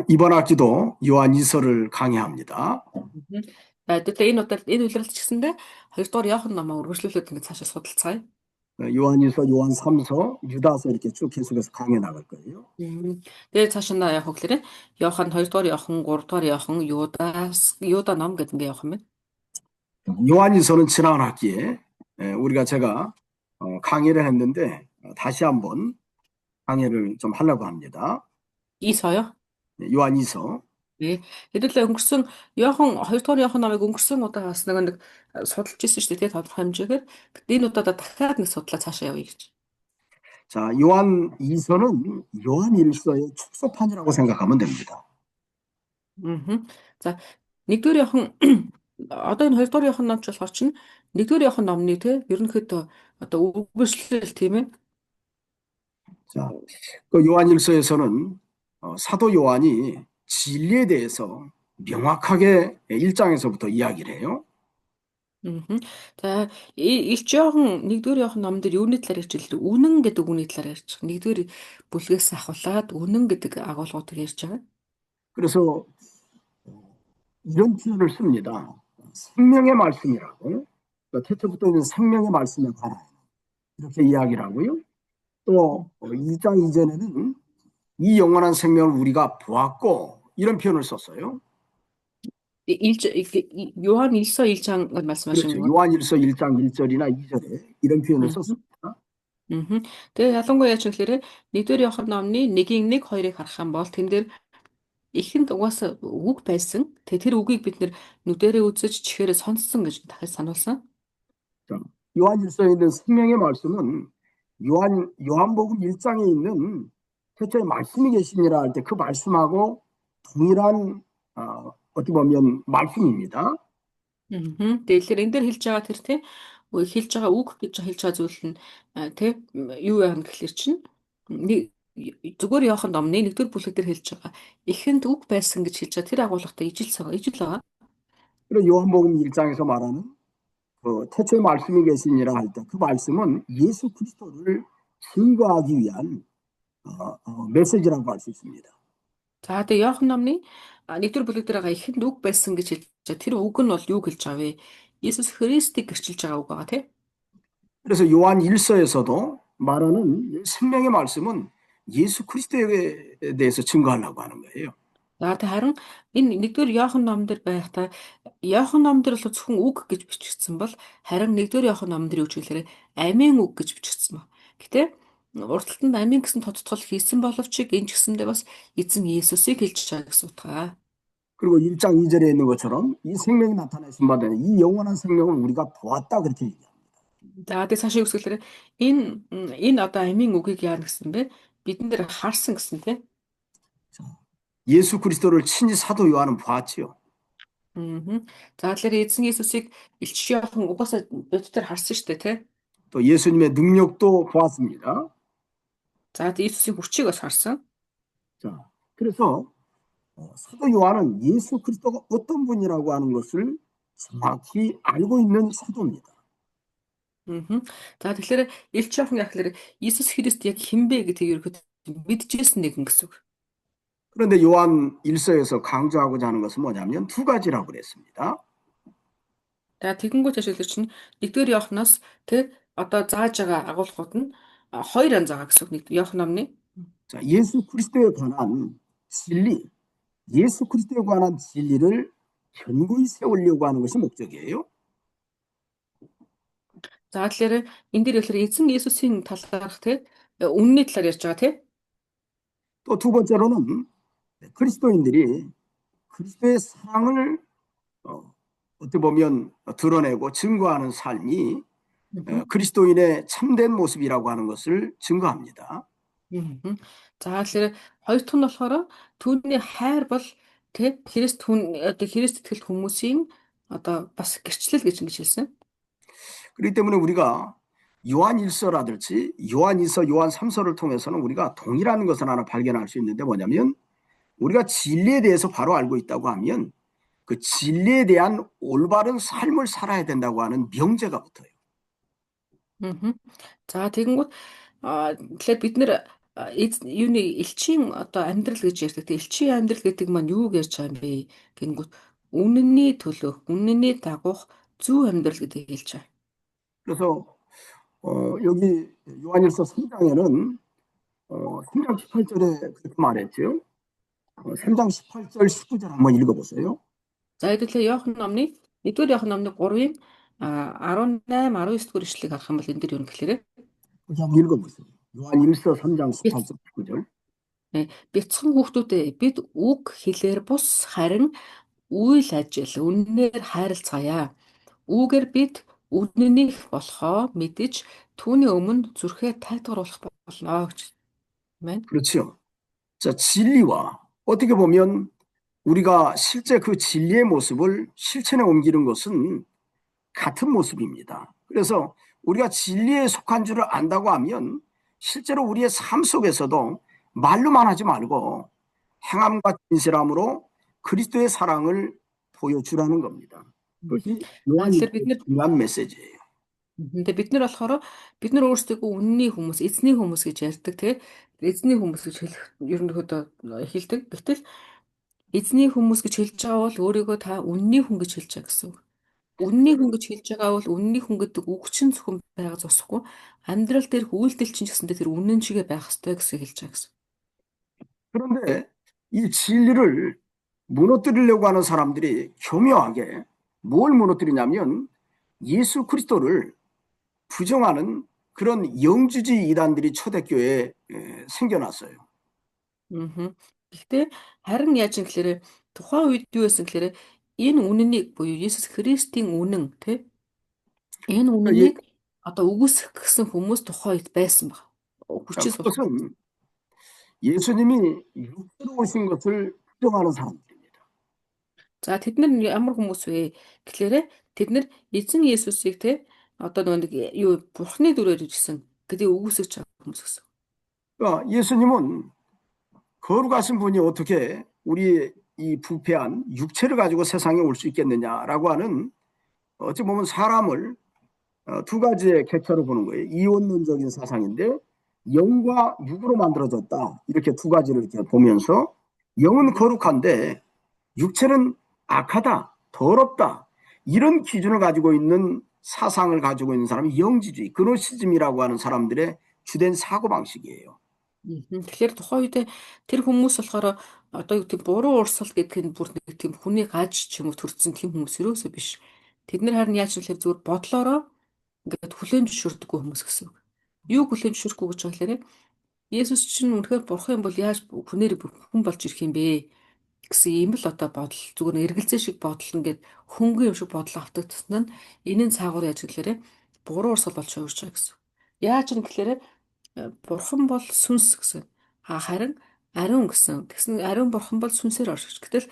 이번 학기도 요한 2서를 강의합니다. энэ удаад энэ үйлрэлт ч гэсэндээ хоёрдугаар Иохан намаа үргэлжлүүлээд ингэ цаашаа судалцгаая. 요한 2서, 요한 3서, 유다서 이렇게 쭉 계속해서 강해 나갈 거예요. Тэгээ цаашаа явах гэхээр Иохан 2дугаар Иохан, 3дугаар Иохан, Юда ном гэдэг ингэ явах юм байна. 요한 2서는 지난 학기에 제가 강의를 했는데 다시 한번 강의를 좀 하려고 합니다. Исоё? 요한 2서. Хэдүүлээ өнгөрсөн Иохан 2дугаар Иохан намыг өнгөрсөн удаа бас нэг судалж ирсэн шүү дээ, тодорхой хэмжээгээр. Энэ удаа дахиад нэг судлаа цаашаа явъя гэж. 자, 요한 2서는 요한 1서의 축소판이라고 생각하면 됩니다. За, 1-р Иохан одоо энэ 2-р Иохан ном ч болохоор чинь 1-р Иохан номны ерөнхийдөө одоо үргэлжлэл тийм ээ. 자, 그 요한 1서에서는 사도 요한이 진리에 대해서 명확하게 1장에서부터 이야기를 해요. За, Илч Иохан 1-р Иохан номон дээр юуны талаар ярьж байгаа? Үнэн гэдэг үгний талаар ярьж байгаа. 1-р бүлгээс ахуулаад үнэн гэдэг агуулгуудыг ярьж байгаа. 그래서 이런 표현을 씁니다. 생명의 말씀이라고. 태초부터 있는 생명의 말씀에 관한 이렇게 이야기를 하고요. 또 2장 이전에는 이 영원한 생명을 우리가 보았고 이런 표현을 썼어요. 요한 1서 1장을 말씀하시는 그렇죠. 거예요? 요한 1서 1장 1절이나 2절에 이런 표현을 썼습니다. Тэгээ ялангуяа яач гэхээр 1-р Иохан номны 1:1 2-ыг харах юм бол тэн дээр ихэнд угаасаа үг байсан. Тэгээ тэр үгийг бид нэр нүдэрээ үзэж чихээрээ сонссон гэж дахиж сануулсан. 요한 1서에 있는 생명의 말씀은 요한복음 1장에 있는 태초에 말씀이 계시니라 할 때 그 말씀하고 동일한 어떻게 보면 말씀입니다. Тэгэхээр энэ дээр хэлж байгаа тэр тийм хэлж байгаа үг гэж хэлж байгаа зүйл нь тийм юу яах гэхэлэр чинь зүгээр Иохан номны 1-р бүлэг дээр хэлж байгаа ихэнд үг байсан гэж хэлж байгаа тэр агуулгатай ижил байгаа. 그리고 요한복음 1장에서 말하는 그 태초에 말씀이 계시니라 할 때 그 말씀은 예수 그리스도를 증거하기 위한 메시지라고 할 수 있습니다. За тэгээ Иохан номны 1-р бүлэг дээр байгаа ихэнд үг байсан гэж хэлж байгаа тэр үг нь бол юу хэлж байгаа вэ? Иесус Христийг гэрчилж байгаа үг байгаа тийм. 그래서 요한 1서에서도 말하는 생명의 말씀은 예수 그리스도에 대해서 증거하려고 하는 거예요. За тэг харин энэ 1-р Иохан номон дээр байхдаа Иохан номон дээр бол зөвхөн үг гэж бичигдсэн бол харин 1-р Иохан номон дээр юу гэж хэлэхээр амийн үг гэж бичигдсэн ба. Гэтэ урталтанд амийн гэсэн тодтгол хийсэн боловч энэ ч гэсэндээ бас эзэн Есүсийг хэлж байгаа гэсэн утгаа. 그리고 1장 2절에 있는 것처럼 이 생명이 나타나신 바다 이 영원한 생명을 우리가 보았다 그렇게 얘기합니다. За тэг цаашаа юу гэхээр энэ одоо амийн үгийг яана гэсэн бэ? Бидэн дээр харсан гэсэн тийм. 예수 그리스도를 친히 사도 요한은 보았지요. За тэгэхээр эзэн Есүсийг Илч Иохан угаасаа бодтоор харсан шүү дээ тийм. 또 예수님의 능력도 보았습니다. За Есүсийн хүчийг бас харсан. 자, 그래서 사도 요한은 예수 그리스도가 어떤 분이라고 하는 것을 정확히 알고 있는 사도입니다. За тэгэхээр Илч Иохан яхахлаар Иесус Христ яг хэн бэ гэдгийг ерөөхдөө мэдчихсэн нэгэн гэсэн үг. 그런데 요한 1서에서 강조하고자 하는 것은 뭐냐면 두 가지라고 그랬습니다. За тэгэнгүүт ашиглаж чинь 1-р Иоханоос тэр одоо зааж байгаа агуулгууд нь хоёр янз байгаа гэсэн үг. Иохан номны. 자, 예수 그리스도에 관한 진리, 예수 그리스도에 관한 진리를 견고히 세우려고 하는 것이 목적이에요. За тэгэхээр энэ дээр ихээр эзэн Есүсийн талаарх те үнний талаар ярьж байгаа те. 또 두 번째로는 그리스도인들이 그리스도의 사랑을 어떻게 보면 드러내고 증거하는 삶이 그리스도인의 참된 모습이라고 하는 것을 증거합니다. За тэгэхээр хоёр дахь нь болохоор түүний хайр бол тэ Христ итгэл хүмүүсийн одоо бас гэрчлэл гэж ингэж хэлсэн. 그렇기 때문에 우리가 요한 1서라든지 요한 2서, 요한 3서를 통해서는 우리가 동일한 것을 하나 발견할 수 있는데 뭐냐면 우리가 진리에 대해서 바로 알고 있다고 하면 그 진리에 대한 올바른 삶을 살아야 된다고 하는 명제가 붙어요. Мгм. За тэгэнгүүт тэгэхээр бид нэр юуны элчийн одоо амьдрал гэж ярьдаг. Тэгээ элчийн амьдрал гэдэг маань юу гэж байгаа юм бэ? Гэнгүүт үнэнний төлөөх, үнэнний дагуух зөв амьдрал гэдгийг хэлж байгаа. 그래서 여기 요한일서 3장에는 3장 18절에 그렇게 말했죠. 3장 18절 19절 한번 읽어보세요. За хэдүүлээ Иохан номны 1-р Иохан номны 3-ын 18, 19 дугаар ишлэгийг харах юм бол энэ дэр юу гэхээр 여기 한번 읽어보세요. 요한일서 3장 18절 19절. бяцхан хүүхдүүдээ бид үг хэлээр бус харин үйл ажил үннээр хайрлцгаая. Үүгээр бид үнэнийх болохоо мэдэж түүний өмнө зүрхээ тайтгаруулах болно гэж байна. 그렇죠. 자, 진리와 어떻게 보면 우리가 실제 그 진리의 모습을 실천에 옮기는 것은 같은 모습입니다. 그래서 우리가 진리에 속한 줄을 안다고 하면 실제로 우리의 삶 속에서도 말로만 하지 말고 행함과 진실함으로 그리스도의 사랑을 보여주라는 겁니다. 그것이 За тэгэхээр 요한일서의 бид нар 중요한 메시지예요. тэгээ бид нар болохоор бид нар өөрсдөө үнний хүмүүс, эзний хүмүүс гэж ярьдаг тийм эзний хүмүүс гэж хэлэх ерөнхийдөө хэлдэг. Гэтэл эзний хүмүүс гэж хэлж байгаа бол өөрийгөө та үнний хүн гэж хэлж байгаа гэсэн үг. Үнний хүн гэж хэлж байгаа бол үнний хүн гэдэг үг чинь зөвхөн байгаа зогсохгүй амьдрал дээрх үйлдэл чинь ч гэсэндээ тэр үнэн чигээ байх ёстой гэсэн хэлж байгаа гэсэн. 그런데 이 진리를 무너뜨리려고 하는 사람들이 교묘하게 뭘 무너뜨리냐면 예수 그리스도를 부정하는 그런 영주주의 이단들이 초대교회에 생겨났어요. Гэхдээ харин яаж юм гэхээр тухайн үед юу байсан гэхээр энэ үнэнийг буюу Есүс Христийн үнэн тий энэ 예, үнэнийг одоо үгүйсгэх гэсэн хүмүүс тухайн үед байсан баг. Хүчил болох. 그것은 예수님이 육체로 오신 것을 부정하는 사람들입니다. За тэд нар ямар хүмүүс вэ? Тэгэхээр тэд нар эзэн Есүсийг тий одоо нэг юу Бурхны дүрээр ирсэн гэдэг үгүйсгэж байгаа хүмүүс гэсэн. 그러니까 예수님은 거룩하신 분이 어떻게 우리 이 부패한 육체를 가지고 세상에 올 수 있겠느냐라고 하는 어찌 보면 사람을 두 가지의 객체로 보는 거예요. 이원론적인 사상인데 영과 육으로 만들어졌다. 이렇게 두 가지를 이렇게 보면서 영은 거룩한데 육체는 악하다, 더럽다. 이런 기준을 가지고 있는 사상을 가지고 있는 사람이 영지주의, 그노시즘이라고 하는 사람들의 주된 사고방식이에요. Тэгэхээр тухайн үед тэр хүмүүс болохоор одоо юу гэдэг буруу урсгал гэдэг нь бүр нэг тийм хүний гаж ч юм уу төрсэн тийм хүмүүс юусоо биш. Тэд нар харин яаж хэлэхээр зүгээр бодлороо ингээд хүлээн зөвшөөрдөггүй хүмүүс гэсэн үг. Юу хүлээн зөвшөөрөхгүй гэж байгаа хэлээрээ Есүс чинь үнэхээр бурхан юм бол яаж хүнээр хүн болж ирэх юм бэ гэсэн ийм л одоо бодол зүгээр эргэлзээ шиг бодол ингээд хөнгөн юм шиг бодол автагдсан нь энэ нь цаагаар яаж гэхээр буруу урсгал болж хувирч байгаа гэсэн. Яаж юм гэхээр бурхан бол сүнс гэсэн. Харин ариун гэсэн. Тэгсэн ариун бурхан бол сүнсээр оршиж. Гэтэл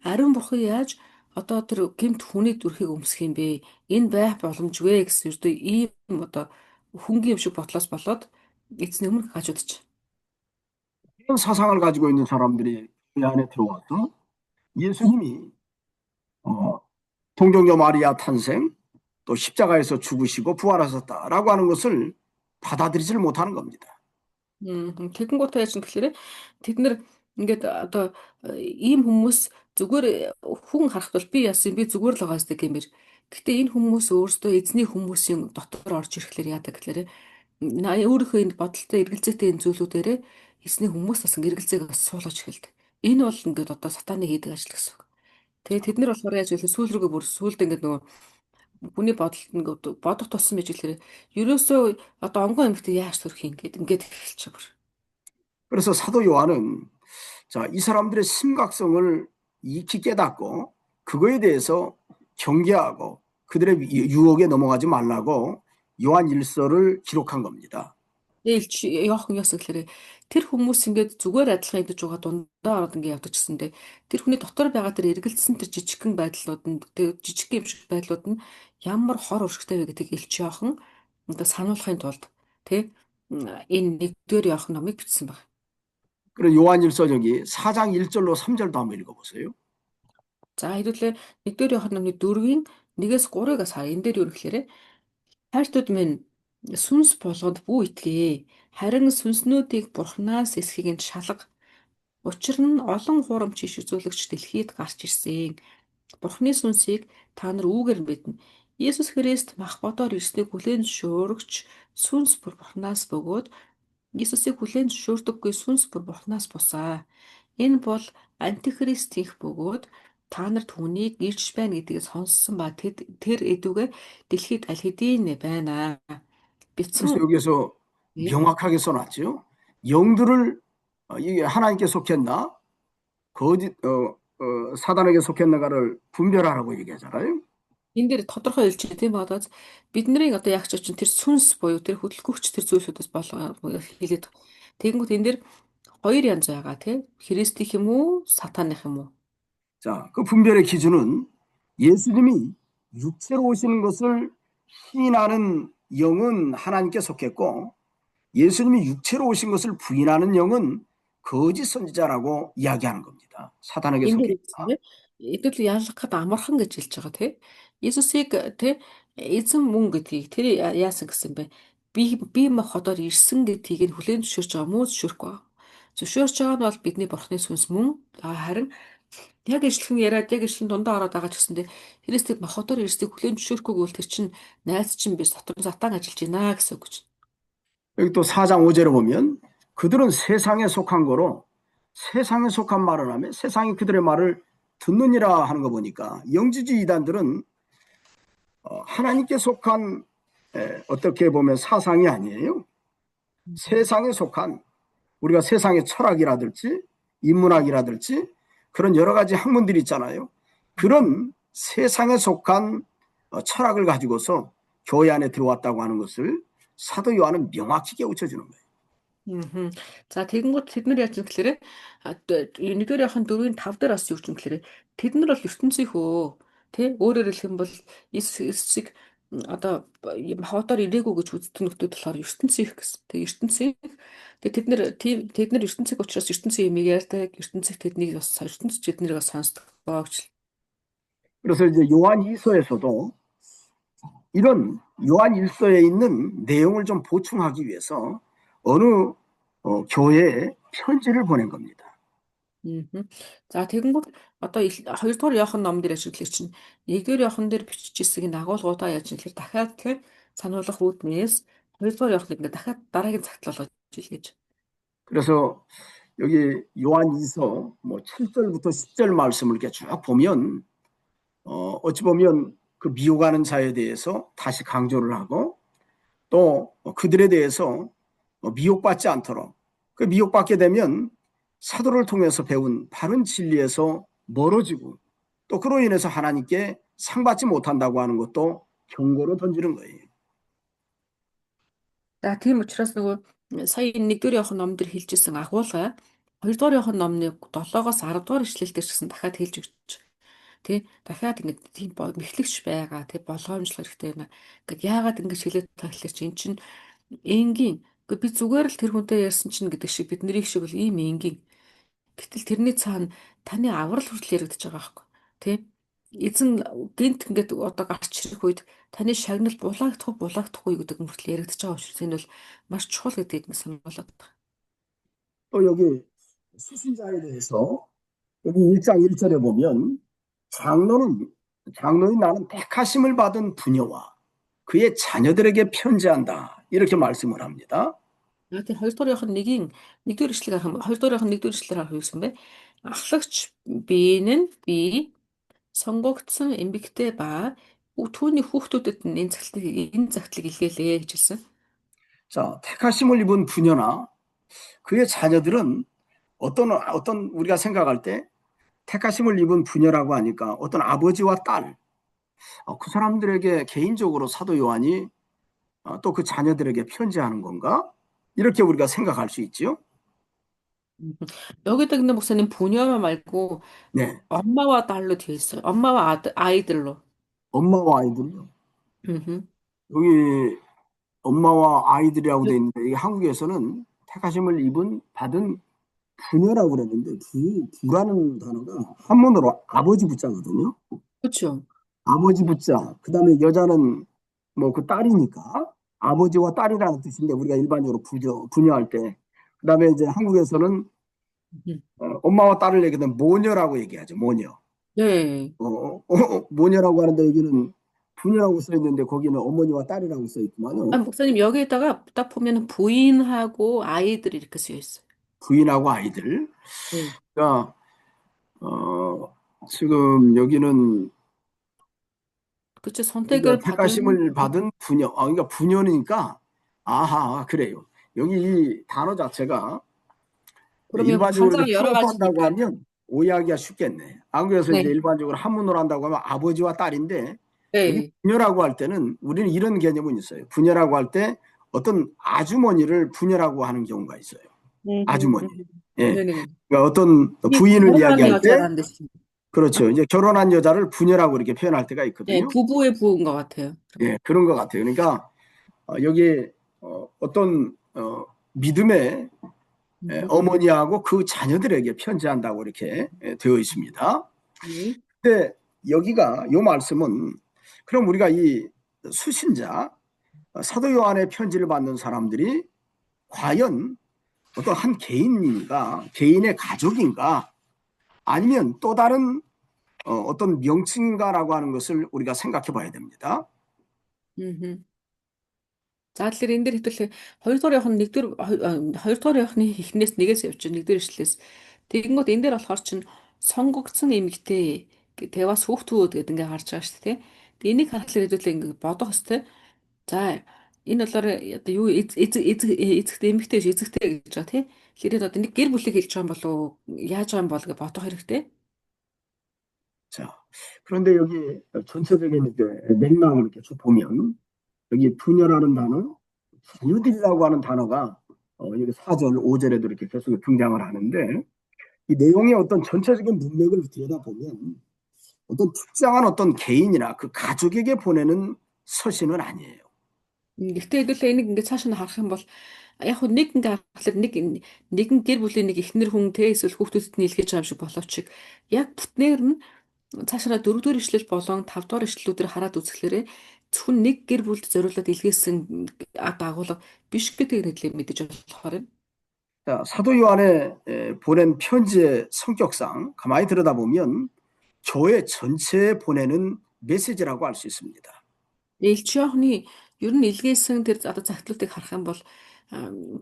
ариун бурхан яаж одоо тэр гэмт хүний дүрхийг өмсөх юм бэ? Энэ байх боломжгүй гэсэн үрдөө ийм одоо хөнгөн юм шиг бодлоос болоод эзний өмнө хажуудчих. 이런 사상을 가지고 있는 사람들이 이 안에 들어와서 예수님이 동정녀 마리아 탄생, 또 십자가에서 죽으시고 부활하셨다라고 하는 것을 받아들이지를 못하는 겁니다. Тэгэн гутаа яаж юм гэхээр тэд нар ингээд одоо ийм хүмүүс зүгээр хүн харахад бол би яасан би зүгээр л байгаа зү гэмээр. Гэтэ энэ хүмүүс өөрсдөө эзний хүмүүсийн дотор орж ирэхлээр яадаг гэхээр өөрийнхөө энэ бодолтой эргэлзээтэй энэ зүйлүүдээрээ эзний хүмүүс бас эргэлзээг бас суулгаж эхэлдэг. Энэ бол ингээд одоо сатаны хийдэг ажил гэсэн үг. Тэгээ тэд нар болохоор яаж вэ? Сүүл рүүгээ бүр сүүлд ингээд нөгөө хүний бодолд ингээд бодох тусам байж хэлэхээр ерөөсөө одоо онгон амьтад яаж төрөх юм ингээд эхэлчих. 그래서 사도 요한은 자, 이 사람들의 심각성을 익히 깨닫고 그거에 대해서 경계하고 그들의 유혹에 넘어가지 말라고 요한 일서를 기록한 겁니다. Ээлч Йохан яасан гэхээр тэр хүмүүс ингээд зүгээр адилхан идэж байгаа дундаа ороод ингээд явдагчсэндээ тэр хүний дотор байгаа тэр эргэлзсэн тэр жижигхэн байдлууд нь тэр жижиг юм шиг байдлууд нь ямар хор өршөгтэй вэ гэдгийг Илч Йохан одоо сануулахын тулд тий энэ 1-р Йохан номыг бичсэн баг. 그리고 요한일서 저기 4장 1절로 3절도 한번 읽어보세요. За хэдүүлээ 1-р Йохан номны 4-ийн 1-3-аас хараа энэ дээр юу гэхээр хайртууд минь Сүнс болгонд бүү итгээ. Харин сүнснүүдийг Бурханаас эсхийг нь шалга. Учир нь олон хурамч иш үзүүлэгч дэлхийд гарч ирсэн. Бурхны сүнсийг та нар үүгээр мэднэ. Есүс Христ мах бодоор ирснийг хүлээн зөвшөөрөгч сүнс бүр Бурханаас бөгөөд Есүсийг хүлээн зөвшөөрдөггүй сүнс бүр Бурханаас бусаа. Энэ бол антихристийнх бөгөөд та нар түүнийг ирж байна гэдгийг сонссон ба тэр эдүгээ дэлхийд аль хэдийн байна. 그래서 Битсэн 여기서 명확하게 써놨지요. 영들을 이게 하나님께 속했나 거짓 사단에게 속했나가를 분별하라고 얘기하잖아요. энэ дээр тодорхой хэлж байна тийм болоод бидний одоо ягч чинь тэр сүнс буюу тэр хөдөлгөгч тэр зүйлсүүдээс хэлээд. Тэгэнгүүт энэ дээр хоёр янз байгаа тийм Христийнх юм уу, сатаных юм уу? 자, 그 분별의 기준은 예수님이 육체로 오시는 것을 시인하는 영은 하나님께 속했고 예수님이 육체로 오신 것을 부인하는 영은 거짓 선지자라고 이야기하는 겁니다. 사단에게 Энэ дээр 속했다. хэлсэн тийм эдгээр ялгахад амархан гэж хэлж байгаа тийм Иесусыг тийм эзэн мөн гэдгийг тэр яасан гэсэн бэ? Би мах хотоор ирсэн гэдгийг нь хүлээн зөвшөөрч байгаа мó зөвшөөрөхгүй байгаа. Зөвшөөрч байгаа нь бол бидний Бурхны сүнс мөн харин яг ишлэн яриад яг ишлэн дундаа ороод байгаа ч гэсэндээ Христийг мах хотоор ирснийг хүлээн зөвшөөрөхгүйг бол тэр чинь найз чинь биш сатан ажиллаж байна гэсэн үг гэж. 여기 또 4장 5절에 보면 그들은 세상에 속한 거로 세상에 속한 말을 하며 세상이 그들의 말을 듣느니라 하는 거 보니까 영지주의 이단들은 하나님께 속한 어떻게 보면 사상이 아니에요. 세상에 속한 우리가 세상의 철학이라든지 인문학이라든지 그런 여러 가지 학문들이 있잖아요. 그런 세상에 속한 철학을 가지고서 교회 안에 들어왔다고 하는 것을 사도 요한은 명확히 깨우쳐주는 거예요. За тэгэнгүүт тэд нар яаж юм гэхээр нэгдүгээр яхан 4-5 дээр бас юу ч юм гэхээр тэд нар бол ертөнцийнхөө тий өөрөөр хэлэх юм бол эсийг одоо хотоор ирээгүй гэж үздэг нөтөд болохоор ертөнцийнх гэсэн. Тэгээ ертөнцийн тэд нар ертөнцийг учраас ертөнцийн юмыг ярьдаг, ертөнцийг тэднийг бас ертөнцид тэднийг бас сонсдог боогч. 그래서 이제 요한 2서에서도 이런 요한 1서에 있는 내용을 좀 보충하기 위해서 어느 교회에 편지를 보낸 겁니다. За тэгэнгүүт одоо 2 дугаар Иохан ном дээр ашиглах чинь 1-р Иохан дээр биччихсэгийн дагуулгуудаа яаж юм тэгэхээр дахиад тэгэхээр сануулгах үүднээс 2 дугаар Иоханд ингээд дахиад дараагийн цагт болгож хэлгэж. 그래서 여기 요한 2서 뭐 7절부터 10절 말씀을 이렇게 쭉 보면 어찌 보면 그 미혹하는 자에 대해서 다시 강조를 하고 또 그들에 대해서 미혹받지 않도록 그 미혹받게 되면 사도를 통해서 배운 바른 진리에서 멀어지고 또 그로 인해서 하나님께 상받지 못한다고 하는 것도 경고로 던지는 거예요. За тийм учраас нөгөө сая 1-р Иохан ном дээр хэлжсэн агуулга 2-дугаар Иохан номны 7-оос 10-дугаар ишлэл дээр ч гэсэн дахиад хэлж өгч. Тэ дахиад ингэ тийм мэхлэгч байгаа тэ болгоомжлох хэрэгтэй байна. Ингээд яагаад ингэж хэлээд байгаа гэхэлэр чи эн чинь энгийн би зүгээр л тэр хүнтэй ярьсан чинь гэдэг шиг бидний шиг бол ийм энгийн. Гэтэл тэрний цаана таны аврал хүртэл яригдчихэж байгаа байхгүй. Тэ эзэн гинт ингээд одоо гарч ирэх үед таны шагнал булаагдахгүй гэдэг нь хүртэл яригдчихэж байгаа учраас энэ бол маш чухал гэдгийг сануулад байна. 또 여기 수신자에 대해서 여기 1장 1절에 보면 장로인 나는 택하심을 받은 부녀와 그의 자녀들에게 편지한다. 이렇게 말씀을 합니다. Тэр 2 дугаар Иохан 1-р ишлэгийг харах юм. 2 дугаар Иохан 1-р ишлэлээр харах юм бэ. Ахлагч би сонгогдсон эмэгтэй ба түүний хүүхдүүдэд нь энэ загтлыг илгээлээ гэж хэлсэн. 자, 택하심을 입은 부녀나 그의 자녀들은 어떤 우리가 생각할 때 택하심을 입은 부녀라고 하니까 어떤 아버지와 딸, 그 사람들에게 개인적으로 사도 요한이 또 그 자녀들에게 편지하는 건가? 이렇게 우리가 생각할 수 있죠. 여기다 근데 목사님 부녀 말고 네, 엄마와 딸로 되어 있어요. 엄마와 아이들로. 엄마와 아이들요. 음흠. 여기 엄마와 아이들이라고 돼 있는데 이 한국에서는 택하심을 받은 부녀라고 그랬는데 부라는 단어가 한문으로 아버지 부자거든요. 그렇죠. 아버지 부자. 그다음에 여자는 뭐 그 딸이니까 아버지와 딸이라는 뜻인데 우리가 일반적으로 부녀할 때. 그다음에 이제 한국에서는 음. 엄마와 딸을 얘기하면 모녀라고 얘기하죠. 모녀. 네. 모녀라고 하는데 여기는 부녀라고 써 있는데 거기는 어머니와 딸이라고 써 아, 있구만요. 목사님 여기에다가 딱 보면은 부인하고 아이들이 이렇게 쓰여 있어요. 부인하고 아이들. 네. 그러니까 지금 여기는 그쵸. 우리가 선택을 받은. 택하심을 받은 부녀. 그러니까 부녀니까 아하 그래요. 여기 이 단어 자체가 그러면 일반적으로 이제 관자가 여러 풀업한다고 가지니까. 하면 오해하기가 쉽겠네. 한국에서 이제 네. 일반적으로 한문으로 한다고 하면 아버지와 딸인데 여기 네. 부녀라고 할 때는 우리는 이런 개념은 있어요. 부녀라고 할 때 어떤 아주머니를 부녀라고 하는 경우가 있어요. 아주머니. 예. 네네. 그러니까 어떤 이게 부인을 결혼한 이야기할 때 여자라는 뜻입니다. 그렇죠. 이제 결혼한 여자를 부녀라고 이렇게 표현할 때가 네, 있거든요. 부부의 부인 것 같아요. 예, 그런 것 같아요. 그러니까 여기 어떤 믿음의 음. 어머니하고 그 자녀들에게 편지한다고 이렇게 되어 있습니다. 네. 근데 여기가 이 말씀은 그럼 우리가 이 수신자 사도 요한의 편지를 받는 사람들이 과연 어떤 한 개인인가 개인의 가족인가 아니면 또 다른 어떤 명칭인가라고 하는 것을 우리가 생각해 봐야 됩니다. 음. За тэгэхээр энэ дээр хэвлээ 2 дугаар явах нь 1 дугаар 2 дугаар явахны эхнээс нэгээс явчих 1 дугаар ишлээс. Тэгэнгүүт энэ дээр болохоор чинь сонгогдсон эмэгтэй тэгээ бас хүүхдүүд гэдэг ингээ гарч байгаа шүү дээ. Тэгээ энийг харахаар хэвлээ ингээ бодох хэвээр. За энэ болоор одоо юу эцэгт эмэгтэй биш эцэгтэй гэж байгаа тий. Тэгэхээр одоо нэг гэр бүлийг хэлж байгаа юм болов уу? Яаж байгаа юм бол гэж бодох хэрэгтэй. 자, 그런데 여기 전체적인 이제 맥락을 이렇게 쭉 보면 여기 부녀라는 단어, 자녀들이라고 하는 단어가 여기 4절, 5절에도 이렇게 계속 등장을 하는데 이 내용의 어떤 전체적인 문맥을 들여다보면 어떤 특정한 어떤 개인이나 그 가족에게 보내는 서신은 아니에요. Гэхдээ хэдүүлээ энийг ингээ цааш нь харах юм бол яг хөө нэг ингээ харахад нэгэн гэр бүлийн нэг эхнэр хүн те эсвэл хүүхдүүдэд нь илгээж байгаа юм шиг боловч яг бүтнээр нь цаашаа дөрөвдүгээр ишлэл болон тавдугаар ишлэлүүдээр хараад үзэхлээрэ зөвхөн нэг гэр бүлд зориулаад илгээсэн дагуулга биш гэдгийг нэрлээ мэдэж болохоор юм. 자, 사도 요한의 보낸 편지의 성격상 가만히 들여다보면 교회 전체에 보내는 메시지라고 할 수 있습니다. Элч Иохны ер нь илгээсэн тэр одоо загтлуудыг харах юм бол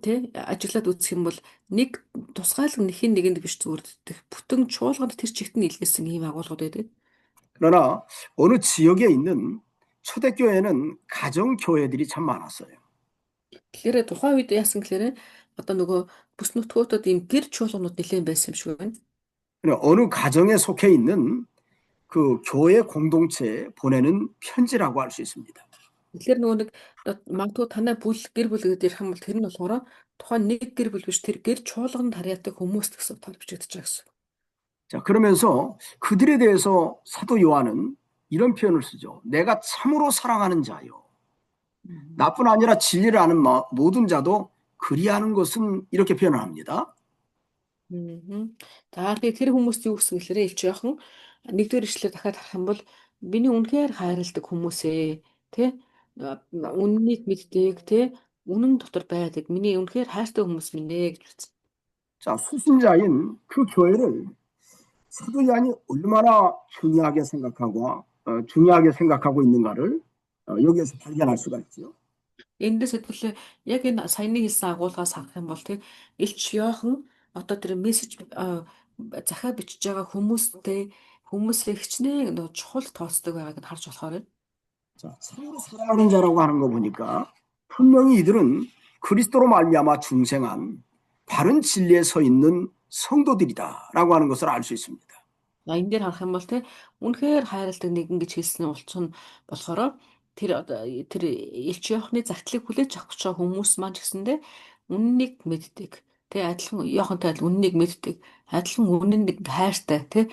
тий ажиглаад үзэх юм бол нэг тусгайл нэхин нэгэнд биш зүгээр бүтэн чуулганд тэр чигт нь илгээсэн ийм агуулгууд байдаг. 그러나 어느 지역에 있는 초대교회는 가정교회들이 참 많았어요. Тэгэхээр тухайн үед яасан гэхээр одоо нөгөө бүс нутгуудад ийм гэр чуулганууд нэлээд байсан юм шиг байна. 어느 가정에 속해 있는 그 교회 공동체에 보내는 편지라고 할 수 있습니다. Тэгэхээр нөгөө нэг магадгүй танай бүл гэр бүл гэдэг ярих юм бол тэр нь болохоор тухайн нэг гэр бүл биш тэр гэр чуулганд харьяатай хүмүүст гэсэн утгаар бичигдэж байгаа гэсэн. 자, 그러면서 그들에 대해서 사도 요한은 이런 표현을 쓰죠. 내가 참으로 사랑하는 자요. 나뿐 아니라 진리를 아는 모든 자도 그리하는 것은 이렇게 표현을 합니다. За тэгээд тэр хүмүүст юу гэсэн гэхээр элч яахан нэгдүгээр ишлээ дахиад харах юм бол миний үнэхээр хайрладаг хүмүүсээ тий үннийг мэддэг тий үнэн дотор байдаг миний үнэхээр хайртай хүмүүс минь ээ гэж үзсэн. 자, 수신자인 그 교회를 사도 요한이 얼마나 중요하게 생각하고 있는가를 여기에서 발견할 수가 있죠. Эндээс хэдүүлээ яг энэ саяны хэлсэн агуулгаас харах юм бол тий элч яахан одоо тэр мессеж захаа бичиж байгаа хүмүүсээ хичнээн чухал тооцдог байгааг нь харж болохоор байна. 자, 참으로 사랑하는 자라고 하는 거 보니까 분명히 이들은 그리스도로 말미암아 중생한 바른 진리에 서 있는 성도들이다라고 하는 것을 알 수 있습니다. Энэ дээр харах юм бол тий үнэхээр хайрладаг нэгэн гэж хэлсэн улчин болохоор тэр элч Иохны загтлыг хүлээж авах гэж байгаа хүмүүс маань ч гэсэндээ үннийг мэддэг. Тий адилхан Иохантай адил үннийг мэддэг. Адилхан үнэн нэг хайртай тий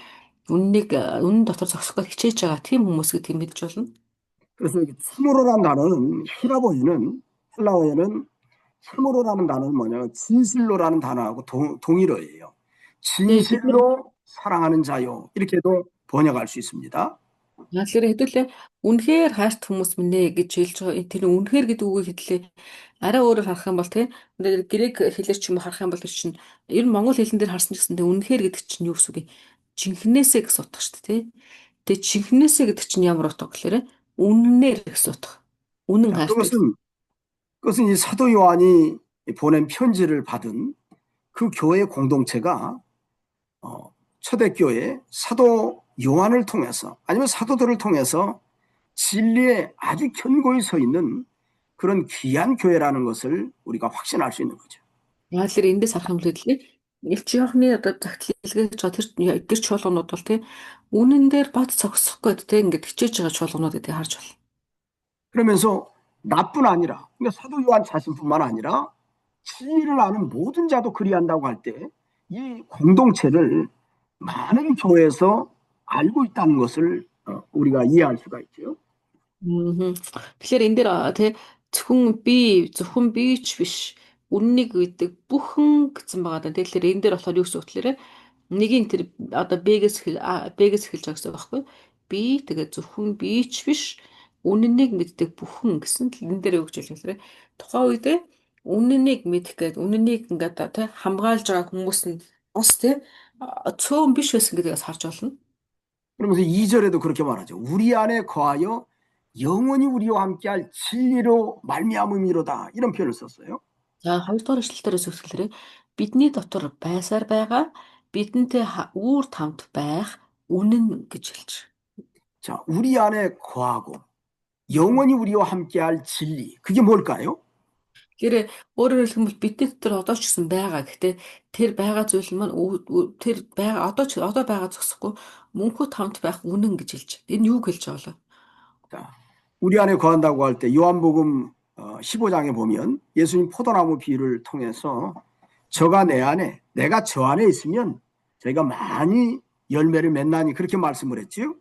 үнэн дотор зогсоход хичээж байгаа тийм хүмүүс гэдгийг мэдж болно. 그래서 여기 참으로라는 단어는 헬라어에는 참으로라는 단어는 뭐냐면 진실로라는 단어하고 동일어예요. 진실로 사랑하는 자요. 이렇게도 번역할 수 있습니다. Тэгэхээр хэдүүлээ үнэхээр хайрт хүмүүс минь ээ гэж хэлж байгаа. Тэр үнэхээр гэдэг үгийг хэдлээ арай өөрөөр харах юм бол тийм грек хэлээр ч юм уу харах юм бол тэр чинь ер нь монгол хэлэн дээр харсан ч гэсэн тийм үнэхээр гэдэг чинь юу гэсэн үг юм? Жинхнээсээ гэсэн утга шүү дээ тийм. Тэгээ жинхнээсээ гэдэг чинь ямар утга гэхээр үннээр гэсэн утга. Үнэн 자, хайртай гэсэн. 그것은 이 사도 요한이 보낸 편지를 받은 그 교회 공동체가 초대교회 사도 요한을 통해서 아니면 사도들을 통해서 진리에 아주 견고히 서 있는 그런 귀한 교회라는 것을 우리가 확신할 수 있는 거죠. Яа тэгэхээр эндээс харах юм бол хэлээ Илч Йохны одоо загтлэлгээж байгаа тэр гэр чуулганууд бол тийм үнэн дээр бат цогсох гээд тийм ингээд хичээж байгаа чуулганууд гэдгийг харж байна. 그러면서 나뿐 아니라 그러니까 사도 요한 자신뿐만 아니라 진리를 아는 모든 자도 그리한다고 할 때 이 공동체를 많은 교회에서 알고 있다는 것을 우리가 이해할 수가 있죠. Тэгэхээр энэ дээр тий зөвхөн би ч биш үннийг гэдэг бүхэн гэсэн байгаа даа. Тэгэхээр энэ дээр болохоор юу гэсэн үг тэгэхээр нэгийн тэр одоо Б-гээс эхэлж байгаа гэсэн үг байхгүй. Би тэгээ зөвхөн би ч биш үннийг мэддэг бүхэн гэсэн энэ дээр юу гэж хэлэх вэ? Тухайн үед үннийг мэдэх гэдэг үннийг ингээд тий хамгаалж байгаа хүмүүс нь бас тий цөөн биш байсан гэдгээс харж болно. 그러면서 2절에도 그렇게 말하죠. 우리 안에 거하여 영원히 우리와 함께할 진리로 말미암음이로다. 이런 표현을 썼어요. За хоёрдугаар эшлэлдээрээс үзэхлээрээ бидний дотор байсаар байгаа бидэнтэй үүр тамт байх үнэн гэж хэлж. 자, 우리 안에 거하고 영원히 우리와 함께할 진리. 그게 뭘까요? Тэгэхээр өөрөөр хэлэх юм бол бидний дотор одоо ч гэсэн байгаа. Гэхдээ тэр байгаа зүйл маань тэр байгаа одоо байгаа зогсохгүй мөнхөд тамт байх үнэн гэж хэлж. Энэ юу хэлж байгаа вэ? 자, 우리 안에 거한다고 할 때 요한복음 15장에 보면 예수님 포도나무 비유를 통해서 저가 내 안에 내가 저 안에 있으면 저희가 많이 열매를 맺나니 그렇게 말씀을 했지요.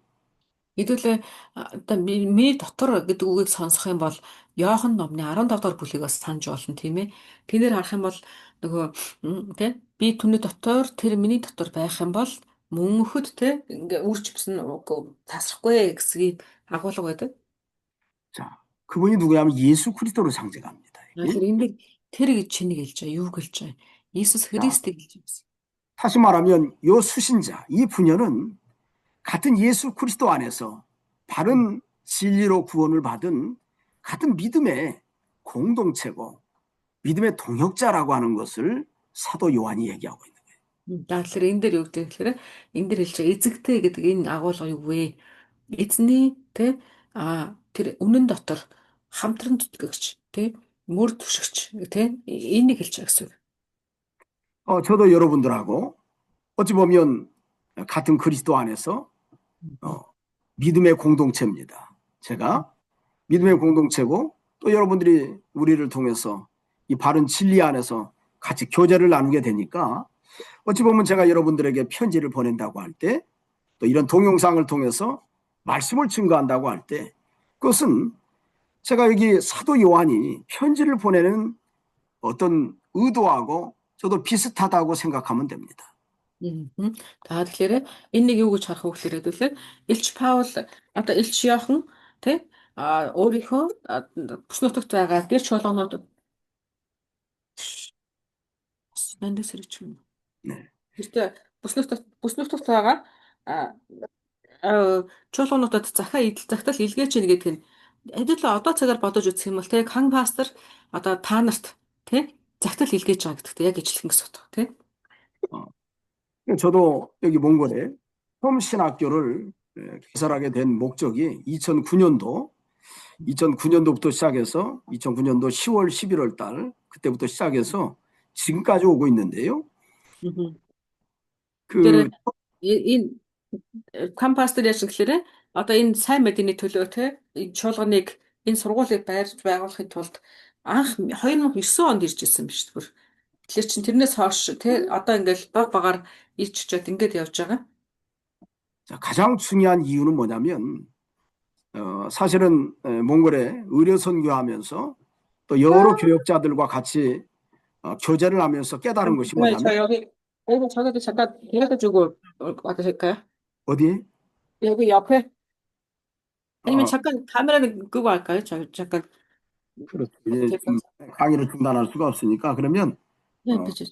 Хэдүүлээ одоо миний дотор гэдэг үгийг сонсох юм бол Иохан номны 15 дахь бүлгийг бас санаж болно тийм ээ. Тэрээр харах юм бол нөгөө тийм би түүний дотор тэр миний дотор байх юм бол мөнхөд тийм ингээ үрчвсэн тасрахгүй гэсгийг агуулга байдаг. 자, 그분이 누구냐면 예수 그리스도를 상징합니다. Тэгэхээр энэ дээр тэр гэж чиний хэлж байгаа юу хэлж байгаа? Иесус Христийг хэлж байгаа. 다시 말하면 요 수신자, 이 부녀는 같은 예수 그리스도 안에서 바른 진리로 구원을 받은 같은 믿음의 공동체고 믿음의 동역자라고 하는 것을 사도 요한이 얘기하고 있는 거예요. Тэгэхээр энэ дээр юу гэдэг тэгэхээр энэ дээр хэлж байгаа эзэгтэй гэдэг энэ агуулга юу вэ? Эзний тэр үнэн дотор хамтран зүтгэгч мөр түшигч энийг хэлж байгаа гэсэн үг. 저도 여러분들하고 어찌 보면 같은 그리스도 안에서 믿음의 공동체입니다. 제가 믿음의 공동체고 또 여러분들이 우리를 통해서 이 바른 진리 안에서 같이 교제를 나누게 되니까 어찌 보면 제가 여러분들에게 편지를 보낸다고 할 때 또 이런 동영상을 통해서 말씀을 증거한다고 할 때 그것은 제가 여기 사도 요한이 편지를 보내는 어떤 의도하고 저도 비슷하다고 생각하면 됩니다. За тэгэхээр энэ нэг юу гэж харах вэ гэхээр хэдүүлээ Илч Паул одоо Илч Йохан өөрийнхөө бүс нутагт байгаа гэр чуулганууд мандас хэрэгч юм. 네. Гэхдээ бүс нутагт байгаа чуулгануудад загтал илгээж ийн гэдэг нь хэдүүлээ одоо цагаар бодож үзэх юм бол хан пастор одоо та нарт загтал илгээж байгаа гэдэгт яг ижилхэн гэсэн утга 저도 여기 몽골에 홈신학교를 개설하게 된 목적이 2009년도부터 시작해서 2009년도 10월, 11월 달 그때부터 시작해서 지금까지 오고 있는데요. энэ кампастер яаш гэхээр одоо энэ сайн мэдээний төлөө энэ чуулганыг энэ сургуулийг байгуулахын тулд анх 2009 онд ирж ирсэн биш бүр. Тэгэхээр чин тэрнээс хойш одоо ингээл баг багаар ирж чад ингээд явж байгаа. 자, 가장 중요한 이유는 뭐냐면 사실은 몽골에 의료 선교하면서 또 여러 교역자들과 같이 교제를 하면서 깨달은 것이 뭐냐면 여기 저기도 잠깐 데려다 주고 와도 될까요? 어디? 여기 옆에 아니면 어, 잠깐 카메라는 끄고 할까요? 잠깐 그렇지. 이제 제가 좀 강의를 중단할 수가 없으니까 그러면 네, 어, 그죠.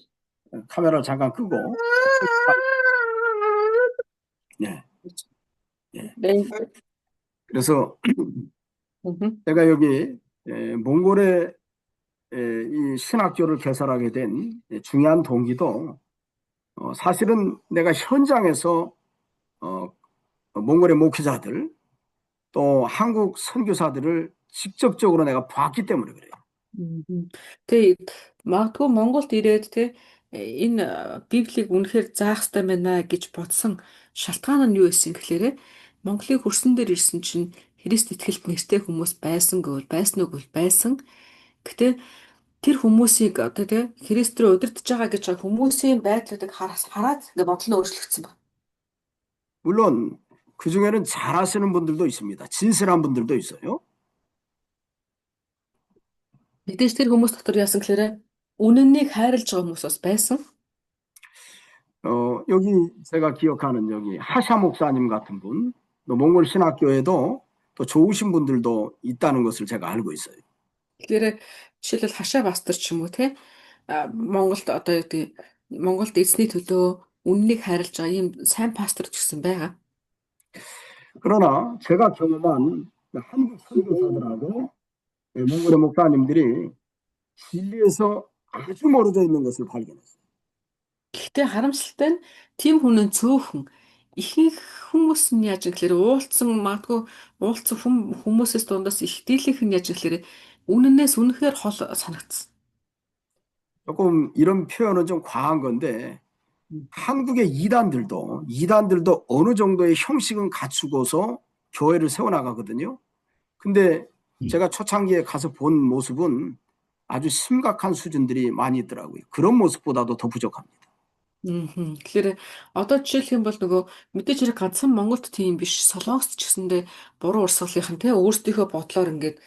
카메라를 잠깐 끄고 예, 예. 네. 그래서 음흠. 제가 여기 몽골의 이 신학교를 개설하게 된 중요한 동기도 사실은 내가 현장에서 어, 몽골의 목회자들 또 한국 선교사들을 직접적으로 내가 봤기 때문에 그래요. Мгм. Тэгээ магадгүй Монголд ирээд те энэ Библийг үнэхээр заах хэрэгтэй байна гэж бодсон шалтгаан нь юу байсан гэхээр Монголыг хөрсөн дээр ирсэн чинь Христ итгэлд нэртэй хүмүүс байсан үгүй байсан. Гэтэ тэр хүмүүсийг одоо те Христ рүү удирдах байгаа гэж хүмүүсийн байдлуудыг хараад ингээ бодол нь өөрчлөгдсөн байна. 물론 그 중에는 잘하시는 분들도 있습니다. 진실한 분들도 있어요. Мэдээж тэр хүмүүс дотор яасан гэхээр үнэннийг хайрлаж байгаа хүмүүс бас байсан. 여기 제가 기억하는 여기 하샤 목사님 같은 분, 또 몽골 신학교에도 또 좋으신 분들도 있다는 것을 제가 알고 있어요. Тэгэхээр жишээлбэл хашаа пастор ч юм уу те Монголд одоо юу гэдэг Монголд эзний төлөө үннийг хайрлаж байгаа ийм сайн пастор ч гэсэн байгаа. 그러나 제가 경험한 한국 선교사들하고 몽골의 목사님들이 진리에서 아주 멀어져 있는 것을 발견했어요. Гэхдээ харамсалтай нь тийм хүн нь цөөхөн ихэнх хүмүүс нь яаж гэхээр уулцсан хүмүүсээс дундаас их дийлэнх нь яаж гэхээр үнэнээс үнэхээр хол санагдсан. 조금 이런 표현은 좀 과한 건데 한국의 이단들도 어느 정도의 형식은 갖추고서 교회를 세워나가거든요. 근데 제가 초창기에 가서 본 모습은 아주 심각한 수준들이 많이 있더라고요. 그런 모습보다도 더 부족합니다. Тэгэхээр одоо жишээлх юм бол нөгөө мэдээж хэрэг ганцхан Монголд тийм биш Солонгост ч гэсэндээ буруу урсгалынхан те өөрсдийнхөө бодлоор ингээд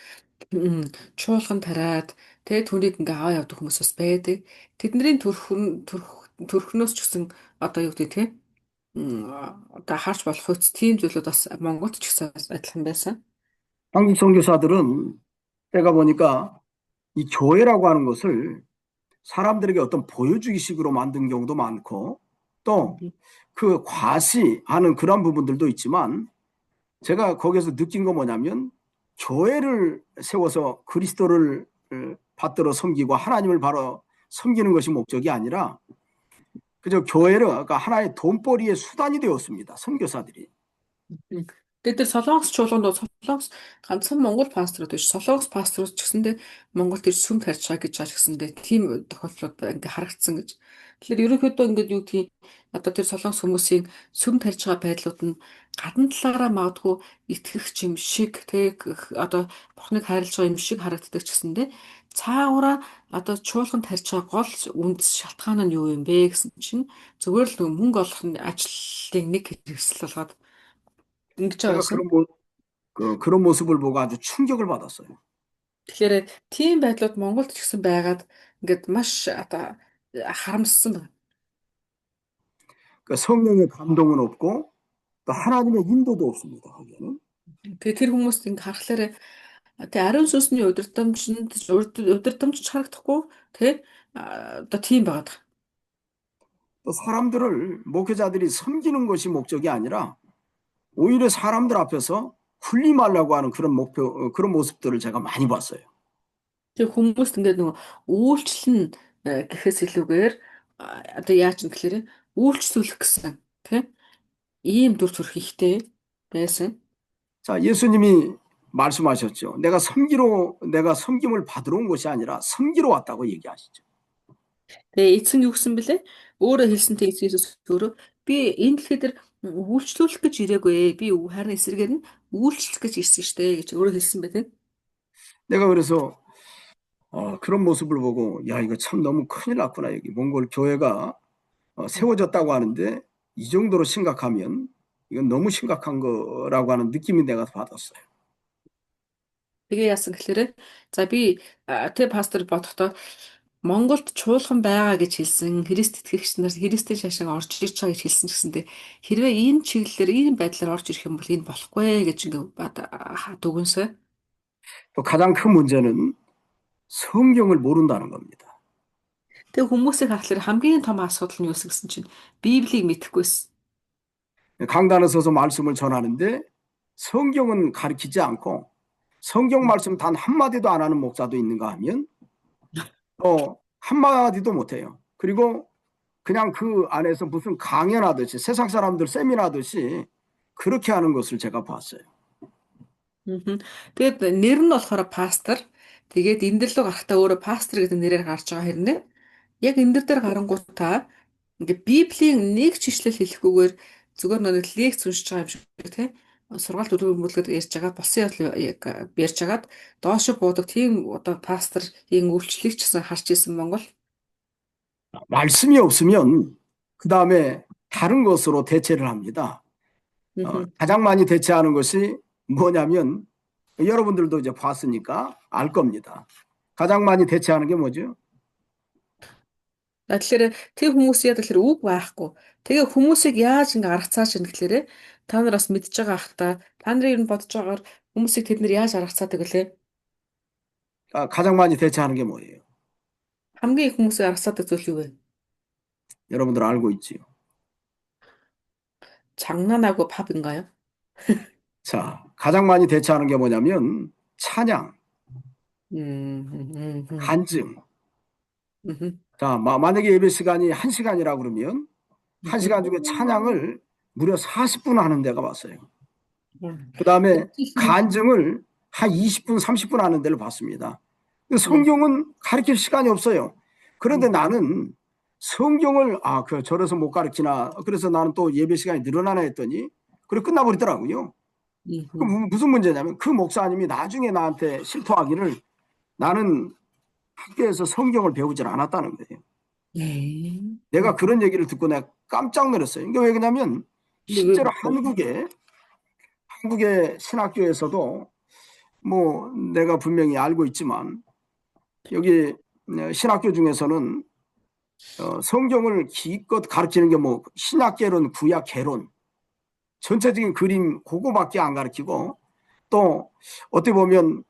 чуулган тараад те түүнийг ингээ аваа явдаг хүмүүс бас байдаг. Тэдний төрхнөөс ч гэсэн одоо юу гэдэг те одоо харж болох үс тийм зүйлүүд бас Монголд ч гэсэн бас адилхан байсан. 한국 선교사들은 때가 보니까 이 교회라고 하는 것을 사람들에게 어떤 보여주기식으로 만든 경우도 많고 또 그 과시하는 그런 부분들도 있지만 제가 거기서 느낀 거 뭐냐면 교회를 세워서 그리스도를 받들어 섬기고 하나님을 바로 섬기는 것이 목적이 아니라 그저 교회를 그러니까 하나의 돈벌이의 수단이 되었습니다. 선교사들이. Тэгээд тэр Солонгос чуулганд бол Солонгос ганцхан Монгол пасторууд биш Солонгос пасторууд ч гэсэндээ Монголд ирж сүм тарьж байгаа гэж байгаа ч гэсэндээ тийм тохиолдлууд ингээ харагдсан гэж. Тэгэхээр ерөнхийдөө ингээд юу гэдгийг одоо тэр Солонгос хүмүүсийн сүм тарьж байгаа байдлууд нь гадна талаараа магадгүй итгэх юм шиг одоо Бурхныг хайрлаж байгаа юм шиг харагддаг ч гэсэндээ цаагаараа одоо чуулган тарьж байгаа гол үндэс шалтгаан нь юу юм бэ гэсэн чинь зүгээр л мөнгө олохын ажлын нэг хэрэгсэл болоод ингэж байгаа 제가 байсан. 그런 모습을 보고 아주 충격을 받았어요. Тэгэхээр тийм байдлууд Монголд ч гэсэн байгаад ингээд маш одоо харамссан байна. 그러니까 성령의 감동은 없고 또 하나님의 인도도 없습니다. 거기에는. Тэгээ тэр хүмүүст ингээд харахаар тэгээ ариун сүнсний удирдамж харагдахгүй тэгээ одоо тийм байгаад байна. 또 사람들을 목회자들이 섬기는 것이 목적이 아니라 오히려 사람들 앞에서 군림하려고 하는 그런 그런 모습들을 제가 많이 봤어요. Тэгээ хүмүүст ингээд нөгөө үйлчлэн гэхээс илүүгээр одоо яаж юм гэхээр үйлчлүүлэх гэсэн тийм ийм дүр төрх ихтэй байсан. 자, 예수님이 말씀하셨죠. 내가 섬김을 받으러 온 것이 아니라 섬기러 왔다고 얘기하시죠. Тэгээ эцэг нь юу гэсэн бэлээ? Өөрөө хэлсэнтэй эцэг Иесус өөрөө би энэ дэлхий дээр үйлчлүүлэх гэж ирээгүй ээ. Би харин эсрэгээр нь үйлчлэх гэж ирсэн штэ гэж өөрөө хэлсэн байдаг. 내가 그래서 그런 모습을 보고 야 이거 참 너무 큰일 났구나. 여기 몽골 교회가 세워졌다고 하는데 이 정도로 심각하면 이건 너무 심각한 거라고 하는 느낌이 내가 받았어요. Тэгээ яасан гэхээр за би тэр пастор бодохдоо Монголд чуулган байгаа гэж хэлсэн Христ итгэгч нар Христийн шашин орж ирж байгаа гэж хэлсэн ч гэсэндээ хэрвээ энэ чиглэлээр ийм байдлаар орж ирэх юм бол энэ болохгүй гэж ингээ дүгнсэ. 또 가장 큰 문제는 성경을 모른다는 겁니다. Тэгээ хүмүүсийг харахаар хамгийн том асуудал нь юу гэсэн чинь Библийг мэдэхгүйсэн. 강단에 서서 말씀을 전하는데 성경은 가르치지 않고 성경 말씀 단 한마디도 안 하는 목사도 있는가 하면 한마디도 못해요. 그리고 그냥 그 안에서 무슨 강연하듯이 세상 사람들 세미나하듯이 그렇게 하는 것을 제가 봤어요. Тэгээд нэр нь болохоор пастор. Тэгээд энэ дөр лөө гарахтаа өөрөө пастор гэдэг нэрээр гарч байгаа хэрнээ. Яг энэ дөр дээр гарангуутаа ингээ Библийн нэг ч ишлэл хэлэхгүйгээр зүгээр нэг лекц уншиж байгаа юм шиг тийм сургаалт өгүүлбэлгээд ярьж байгаа болсон явдал яг ярьж хагаад доош буудаг тийм одоо пасторын үйлчлэлийг ч гэсэн харж исэн Монгол. 말씀이 없으면 그 다음에 다른 것으로 대체를 합니다. 가장 많이 대체하는 것이 뭐냐면 여러분들도 이제 봤으니까 알 겁니다. 가장 많이 대체하는 게 뭐죠? Тэгэхээр тэр хүмүүс яа тэгэхээр үг байхгүй. Тэгээ хүмүүсийг яаж ингээ аргацааж ийн гэхлээрэ та нар бас мэдж байгаа ах та нарын ер нь бодож байгаагаар хүмүүсийг тэд нар яаж аргацаадаг вүлээ? 가장 많이 대체하는 게 뭐예요? Хамгийн их хүмүүсийг аргацаадаг зүйл юу вэ? 여러분들 알고 있지요. 장난하고 팝인가요? 자, 가장 많이 대체하는 게 뭐냐면 찬양, 간증. 자, 만약에 예배 시간이 1시간이라 그러면 1시간 중에 찬양을 무려 40분 하는 데가 봤어요. 그 다음에 간증을 한 20분, 30분 하는 데를 봤습니다. 성경은 가르칠 시간이 없어요. 그런데 나는 성경을 저래서 못 가르치나 그래서 나는 또 예배 시간이 늘어나나 했더니 그래 끝나버리더라고요. 무슨 문제냐면 그 목사님이 나중에 나한테 실토하기를 나는 학교에서 성경을 배우질 않았다는 거예요. 내가 그런 얘기를 듣고 내가 깜짝 놀랐어요. 이게 왜 그러냐면 실제로 한국의 신학교에서도 뭐 내가 분명히 알고 있지만 여기 신학교 중에서는 성경을 기껏 가르치는 게 뭐 신약개론, 구약개론 전체적인 그림 그거밖에 안 가르치고 또 어떻게 보면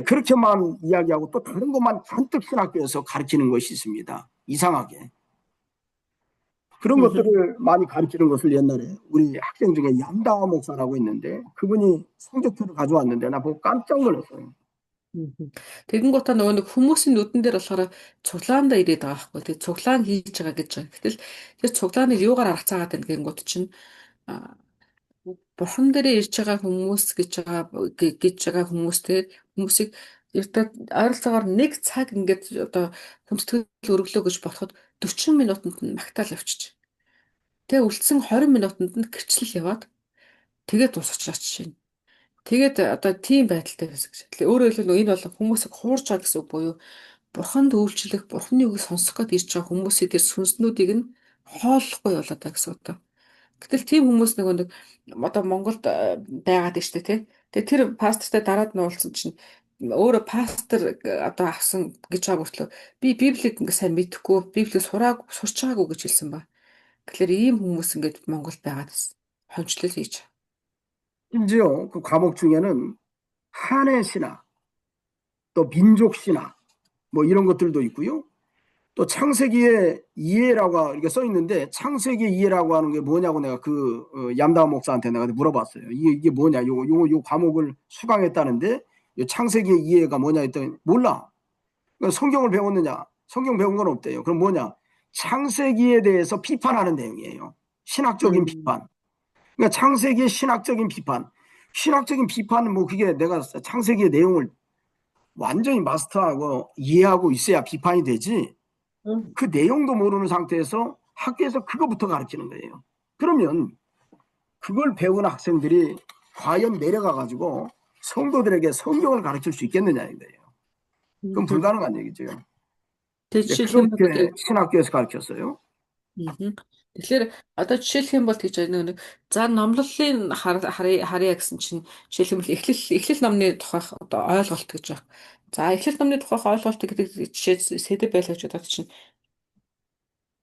그렇게만 이야기하고 또 다른 것만 잔뜩 신학교에서 가르치는 것이 있습니다. 이상하게. 그런 것들을 많이 가르치는 것을 옛날에 우리 학생 중에 얀다와 목사라고 있는데 그분이 성적표를 가져왔는데 나 보고 깜짝 놀랐어요. Тэгэнгუутаа нөгөө нэг хүмүүсийн нүдэн дээр болохоор цуглаанда ирээд байгаа байхгүй. Тэгээ цуглаан хийж байгаа гэж байгаа. Гэтэл тэр цуглааныг юугаар аргацаагаад байна гэнгүүт чинь бурхан дээрээ ирж байгаа хүмүүс гэж байгаа хүмүүстэй хүмүүсийг ердөө ойролцоогоор нэг цаг ингээд одоо хүндэтгэл өргөлөө гэж болоход 40 минутанд нь магтаал авчиж. Тэгээ үлдсэн 20 минутанд нь гэрчлэл яваад тэгээд дуусчихж чинь. Тэгээд одоо тийм байдалтай байсан гэж. Тэгэхээр өөрөөр хэлбэл энэ бол хүмүүсийг хуурж байгаа гэсэн үг буюу бурханд үйлчлэх, бурханы үгийг сонсох гээд ирж байгаа хүмүүсийн тэр сүнснүүдийг нь хооллохгүй болоод байгаа гэсэн үг. Гэтэл тийм хүмүүс нэг одоо Монголд байгаад нь штэ тий. Тэгээ тэр пастортай дараад нь уулзсан чинь өөрөө пастор одоо авсан гэж байгаа мөртлөө би Библийг ингээ сайн мэдэхгүй, Библийг сурч байгаагүй гэж хэлсэн ба. Тэгэхээр ийм хүмүүс ингээд Монголд байгаад байна. Хончлол хийж. 심지어 그 과목 중에는 한해 신학, 또 민족 신학, 뭐 이런 것들도 있고요. 또 창세기의 이해라고 이렇게 써 있는데 창세기 이해라고 하는 게 뭐냐고 내가 얌다 목사한테 내가 물어봤어요. 이게 뭐냐? 요 과목을 수강했다는데 창세기의 이해가 뭐냐 했더니 몰라. 그러니까 성경을 배웠느냐? 성경 배운 건 없대요. 그럼 뭐냐? 창세기에 대해서 비판하는 내용이에요. 신학적인 비판. 그러니까 창세기의 신학적인 비판은 뭐 그게 내가 창세기의 내용을 완전히 마스터하고 이해하고 있어야 비판이 되지. 그 내용도 모르는 상태에서 학교에서 그거부터 가르치는 거예요. 그러면 그걸 배운 학생들이 과연 내려가가지고 성도들에게 성경을 가르칠 수 있겠느냐 이거예요. 그건 불가능한 얘기죠. 그렇게 신학교에서 가르쳤어요. Тэгэхээр одоо жишээлх юм бол тэгж нэг за номлолын харъя гэсэн чинь жишээлбэл эхлэл номны тухайх одоо ойлголт гэж байна. За эхлэл номны тухайх ойлголт гэдэг жишээ сэдэв байлаа гэж бодоод чинь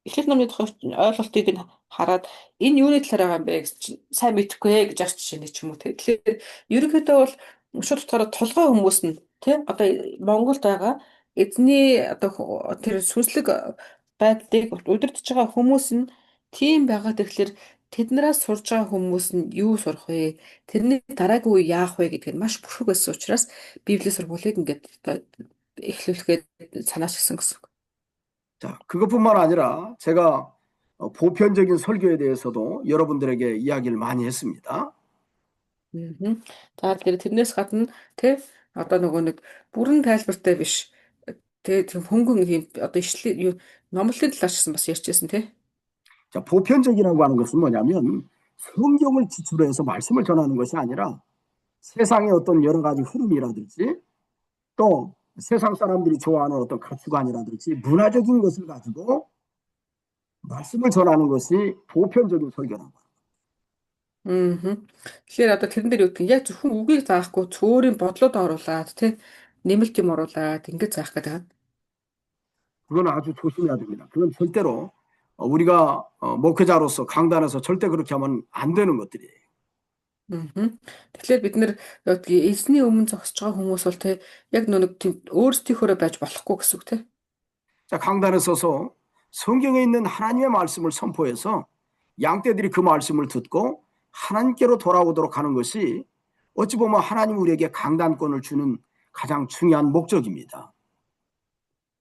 эхлэл номны тухай ойлголтыг нь хараад энэ юуны талаар байгаа юм бэ гэж чинь сайн мэдэхгүй ээ гэж авч жишээ нэг ч юм уу. Тэгэхээр ерөнхийдөө бол шууд утгаараа толгой хүмүүс нь тий одоо Монголд байгаа эзний одоо тэр сүнслэг байдлыг удирдах байгаа хүмүүс нь тийм байгаа тэгэхээр тэднээс сурж байгаа хүмүүс нь юу сурах вэ? Тэрний дараагийн үе яах вэ гэдг нь маш бүрхэг байсан учраас Библийн сургуулийг ингээд одоо эхлүүлэхэд санаачилсан гэсэн. 자, 그것뿐만 아니라 제가 보편적인 설교에 대해서도 여러분들에게 이야기를 많이 했습니다. Мгм. За тэрнээс гадна тий одоо нөгөө нэг бүрэн тайлбартай биш тий хөнгөн юм одоо ишлэл номлолын талаас ч гэсэн бас ярьжсэн тий. 자, 보편적이라고 하는 것은 뭐냐면 성경을 기초로 해서 말씀을 전하는 것이 아니라 세상의 어떤 여러 가지 흐름이라든지 또 세상 사람들이 좋아하는 어떤 가치관이라든지 문화적인 것을 가지고 말씀을 전하는 것이 보편적인 설교라고. Мгм. Тэгэхээр одоо тэрэн дээр юу гэдэг нь яг зөвхөн үгийг заахгүй цөөрийн бодлоод оруулаад тий нэмэлт юм оруулаад ингэж заах гэдэг. 그건 아주 조심해야 됩니다. 그건 절대로 우리가 목회자로서 강단에서 절대 그렇게 하면 안 되는 것들이에요. Мгм. Тэгэхээр бид нэр яг эзний өмнө зогсож байгаа хүмүүс бол тий яг нэг тийм өөрсдийнхөө байж болохгүй гэсэн үг тий. 자, 강단에 서서 성경에 있는 하나님의 말씀을 선포해서 양떼들이 그 말씀을 듣고 하나님께로 돌아오도록 하는 것이 어찌 보면 하나님 우리에게 강단권을 주는 가장 중요한 목적입니다.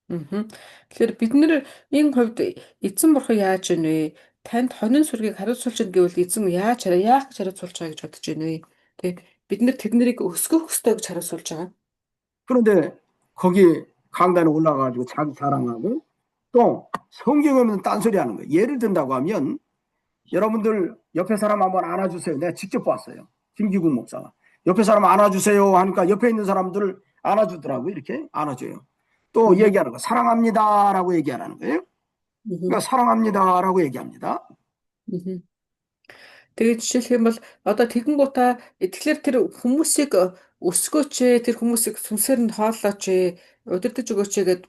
Мгм. Тэгэхээр бид нэр энэ хувьд эзэн бурхан яаж ийн вэ? Танд хонин сүргийг хариуцуулж гэвэл эзэн яах гэж хариуцуулж байгаа гэж бодож байна вэ? Тэг бид нэр тэднийг өсгөх ёстой гэж хариуцуулж байгаа. 그런데 거기 강단에 올라가가지고 자기 자랑하고 또 성경에 없는 딴소리 하는 거예요. 예를 든다고 하면 여러분들 옆에 사람 한번 안아주세요. 내가 직접 봤어요. 김기국 목사가. 옆에 사람 안아주세요 하니까 옆에 있는 사람들을 안아주더라고요. 이렇게 안아줘요. 또 음. 얘기하는 거 사랑합니다라고 얘기하는 거예요. 그러니까 사랑합니다라고 얘기합니다. Мгм. Тэгээд жишээлх юм бол одоо тэгэнгуутаа тэгэхээр тэр хүмүүсийг өсгөөч тэр хүмүүсийг сүнсээр нь хооллооч удирдах өгөөч гэд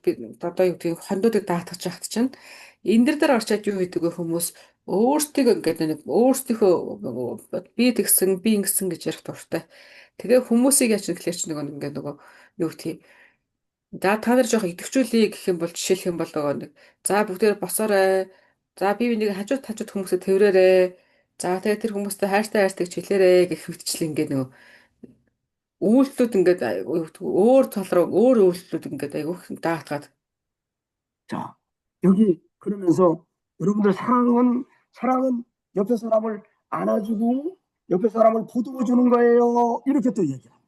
одоо юу гэдгийг хондуудыг даатгаж яхад чинь энэ дээр орчаад юу гэдэг вэ хүмүүс өөрсдөө ингээд нэг өөрсдийнхөө би тэгсэн би ингэсэн гэж ярих дуртай. Тэгээ хүмүүсийг яаж нэглэр чинь нөгөө ингээд нөгөө юу гэдгийг за та нар жоох идэвхжүүлээ гэх юм бол жишээлх юм бол нөгөө нэг за бүгдээр босоорой. За би нэг хажууд хүмүүсээ тэрвэрээрээ. За тэгээ тэр хүмүүстэй хайртай гэж хэлээрээ гэх мэтчил ингээд нөгөө үйлдэлүүд ингээд өөр тал руу өөр үйлдэлүүд ингээд айгүйх даатгаад. 자, 여기 그러면서 여러분들 사랑은 옆에 사람을 안아주고 옆에 사람을 보듬어 주는 거예요. 이렇게 또 얘기합니다.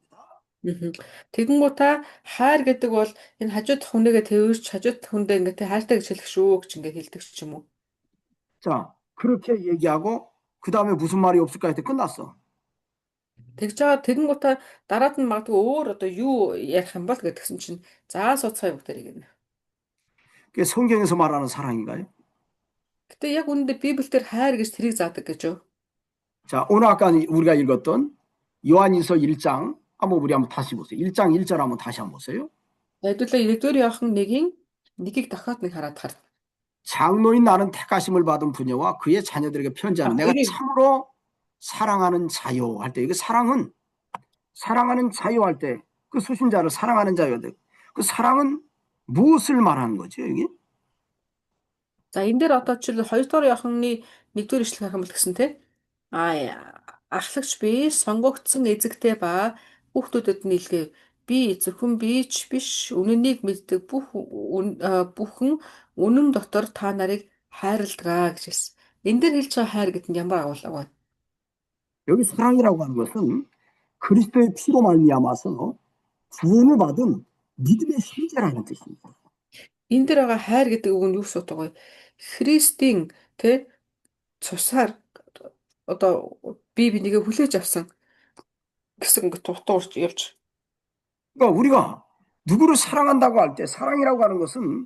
Тэгэнгუутаа хайр гэдэг бол энэ хажууд хүнээгээ тэрвэрч хажууд хүндээ ингээд хайртай гэж хэлэх шүү гэж ингээд хэлдэг ч юм уу. 자, 그렇게 얘기하고 그 다음에 무슨 말이 없을까 했더니 끝났어. Тэгж байгаа тэгэнгуутаа дараад нь магадгүй өөр одоо юу ярих юм бол гэдгсэн чинь заа суцгаа бүгдэрийг гэнэ. 그게 성경에서 말하는 사랑인가요? Гэтэ яг үүндээ Библиэлд хайр гэж тэрийг заадаг гэж юу? 자, 오늘 아까 우리가 읽었던 요한일서 1장 한번 우리 한번 다시 보세요. 1장 1절 한번 다시 한번 보세요. Хэдүүлээ 1-р Иохан 1-ийг дахиад нэг хараад хар. 장로인 나는 택하심을 받은 부녀와 그의 자녀들에게 편지하는 내가 이게- 참으로 사랑하는 자요 할 때 이게 사랑하는 자요 할 때 그 수신자를 사랑하는 자요 그 사랑은 무엇을 말하는 거죠 여기? За энэ дээр одоо жишээл 2-р Иоханны 1-р ишлэг харах юм бол гэсэн те. Ахлагч би сонгогдсон эзэгтэй ба хүүхдүүдэд нийлгээ. Би зөвхөн бич биш үнэнийг мэддэг бүхэн үнэн дотор та нарыг хайрладаг гэж хэлсэн. Энэ дээр хэлж байгаа хайр гэдэг нь ямар агуулга вэ? 여기 사랑이라고 하는 것은 그리스도의 피로 말미암아서 구원을 받은 믿음의 형제라는 뜻입니다. Энэ дээр байгаа хайр гэдэг үг нь юу суудаг вэ? Христийн тэ цусаар одоо бие бинийгээ хүлээж авсан гэсэн ингэ дутуурч явж. 그러니까 우리가 누구를 사랑한다고 할 때 사랑이라고 하는 것은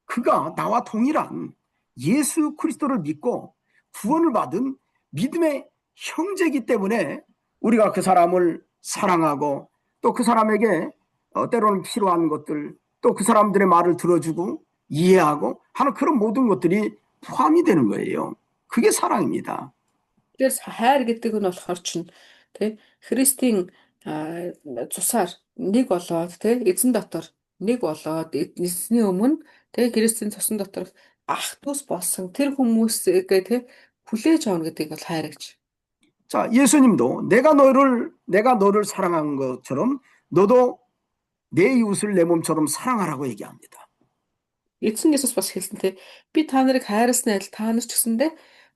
그가 나와 동일한 예수 그리스도를 믿고 구원을 받은 믿음의 형제이기 때문에 우리가 그 사람을 사랑하고 또 그 사람에게 때로는 필요한 것들, 또 그 사람들의 말을 들어주고 이해하고 하는 그런 모든 것들이 포함이 되는 거예요. 그게 사랑입니다. Тэрс хайр гэдэг нь болохоор чинь тий Христийн а, цусаар нэг болоод тий эзэн дотор нэг болоод эзний өмнө тий Христийн цусан дотор ах トゥ ус болсон тэр хүмүүсгээ тий хүлээж авна гэдэг бол хайр гэж. 자, 예수님도 내가 너를 사랑한 것처럼 너도 내 이웃을 내 몸처럼 사랑하라고 얘기합니다. Эзэн Есүс бас хэлсэн тий би та нарыг хайрласны адил та нар ч гэсэндээ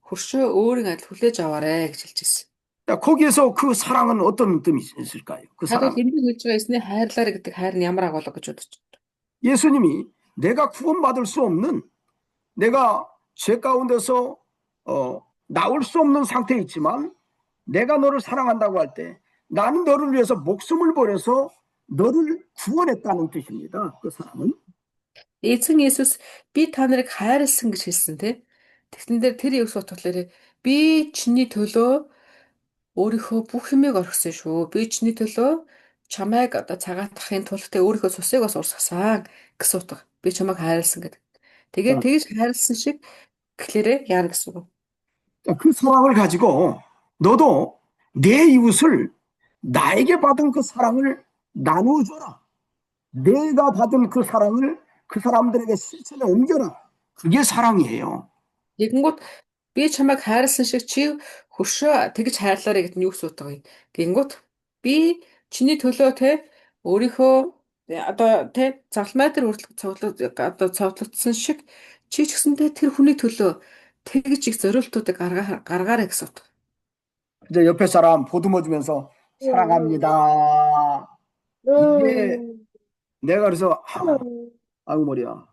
хөршөө өөрийн адил хүлээж аваарэ гэж хэлж ирсэн. 자, 거기에서 그 사랑은 어떤 뜻이 있을까요? 그 Надад 사랑. энд хэлж байгаа эзний хайрлаарэ гэдэг хайр нь ямар агуулга гэж бодож байна. 예수님이 내가 구원받을 수 없는 내가 죄 가운데서 나올 수 없는 상태에 있지만 내가 너를 사랑한다고 할 때 나는 너를 위해서 목숨을 버려서 너를 구원했다는 뜻입니다. 그 사랑은. Эзэн Есүс би та нарыг хайрлсан гэж хэлсэн тий. Тэгсэн дээр тэр юу бодглохлоор би чиний төлөө өөрийнхөө бүх юмыг орхисон шүү. Би чиний төлөө чамайг одоо цагаатгахын тулд тэ өөрийнхөө цусыг бас урсгасан гэсэн утга. Би чамайг хайрлсан гэдэг. Тэгээд 자, тэгж хайрлсан шиг гэхлээрээ яана гэсэн үг. 그 사랑을 가지고 너도 내 이웃을 나에게 받은 그 사랑을 나누어줘라. 내가 받은 그 사랑을 그 사람들에게 실천에 옮겨라. 그게 사랑이에요. Тэгэнгүүт би чамайг хайрлсан шиг чи хөршөө тэгж хайрлаарэ гэдэг нь юу гэсэн утга вэ? Тэгэнгүүт би чиний төлөө те өөрийнхөө одоо те завлмай дээр хүртэл одоо цовдлогдсон шиг чи ч гэсэндээ тэр хүний төлөө тэгж их зориултуудыг гаргаарай гэсэн утга. 이제 옆에 사람 보듬어 주면서 사랑합니다. 이게 내가 그래서 아유 머리야.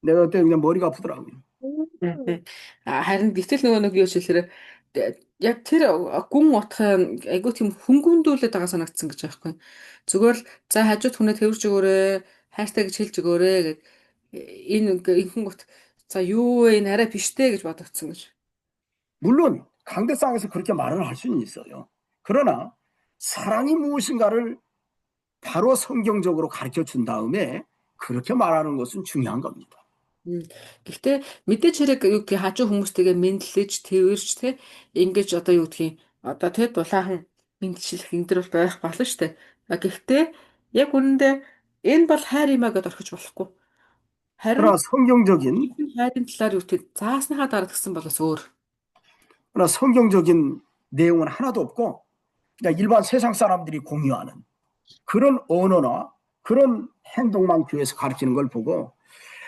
내가 그때 그냥 머리가 아프더라고요. Харин гэтэл нөгөө нэг юу ч хэлэхээр яг тэр гүн утгын айгуу тийм хөнгөндүүлээд байгаа санагдсан гэж байгаа байхгүй. Зүгээр л за хажууд хүнээ тэрвэрж өгөөрэй, хайртай гэж хэлж өгөөрэй гэд энэ инхэн гут за юу вэ энэ арай биштэй гэж бодогдсон гэж. 물론 강대상에서 그렇게 말을 할 수는 있어요. 그러나 사랑이 무엇인가를 바로 성경적으로 가르쳐 준 다음에 그렇게 말하는 것은 중요한 겁니다. Гэхдээ мэдээж хэрэг юу гэх хажуу хүмүүстэйгээ мэдлэж, тэрвэрж те ингэж одоо юу гэдгийг одоо те дулаахан мэдчилэх энэ төр бол байх болно шүү дээ. Гэхдээ яг үнэндээ энэ бол хайр юмаа гэдээ орхиж болохгүй. 그러나 Харин 성경적인 хайрын талаар юу гэдэг заасныхаа дараа гэсэн болоос өөр. 그러나 성경적인 내용은 하나도 없고 그냥 일반 세상 사람들이 공유하는 그런 언어나 그런 행동만 교회에서 가르치는 걸 보고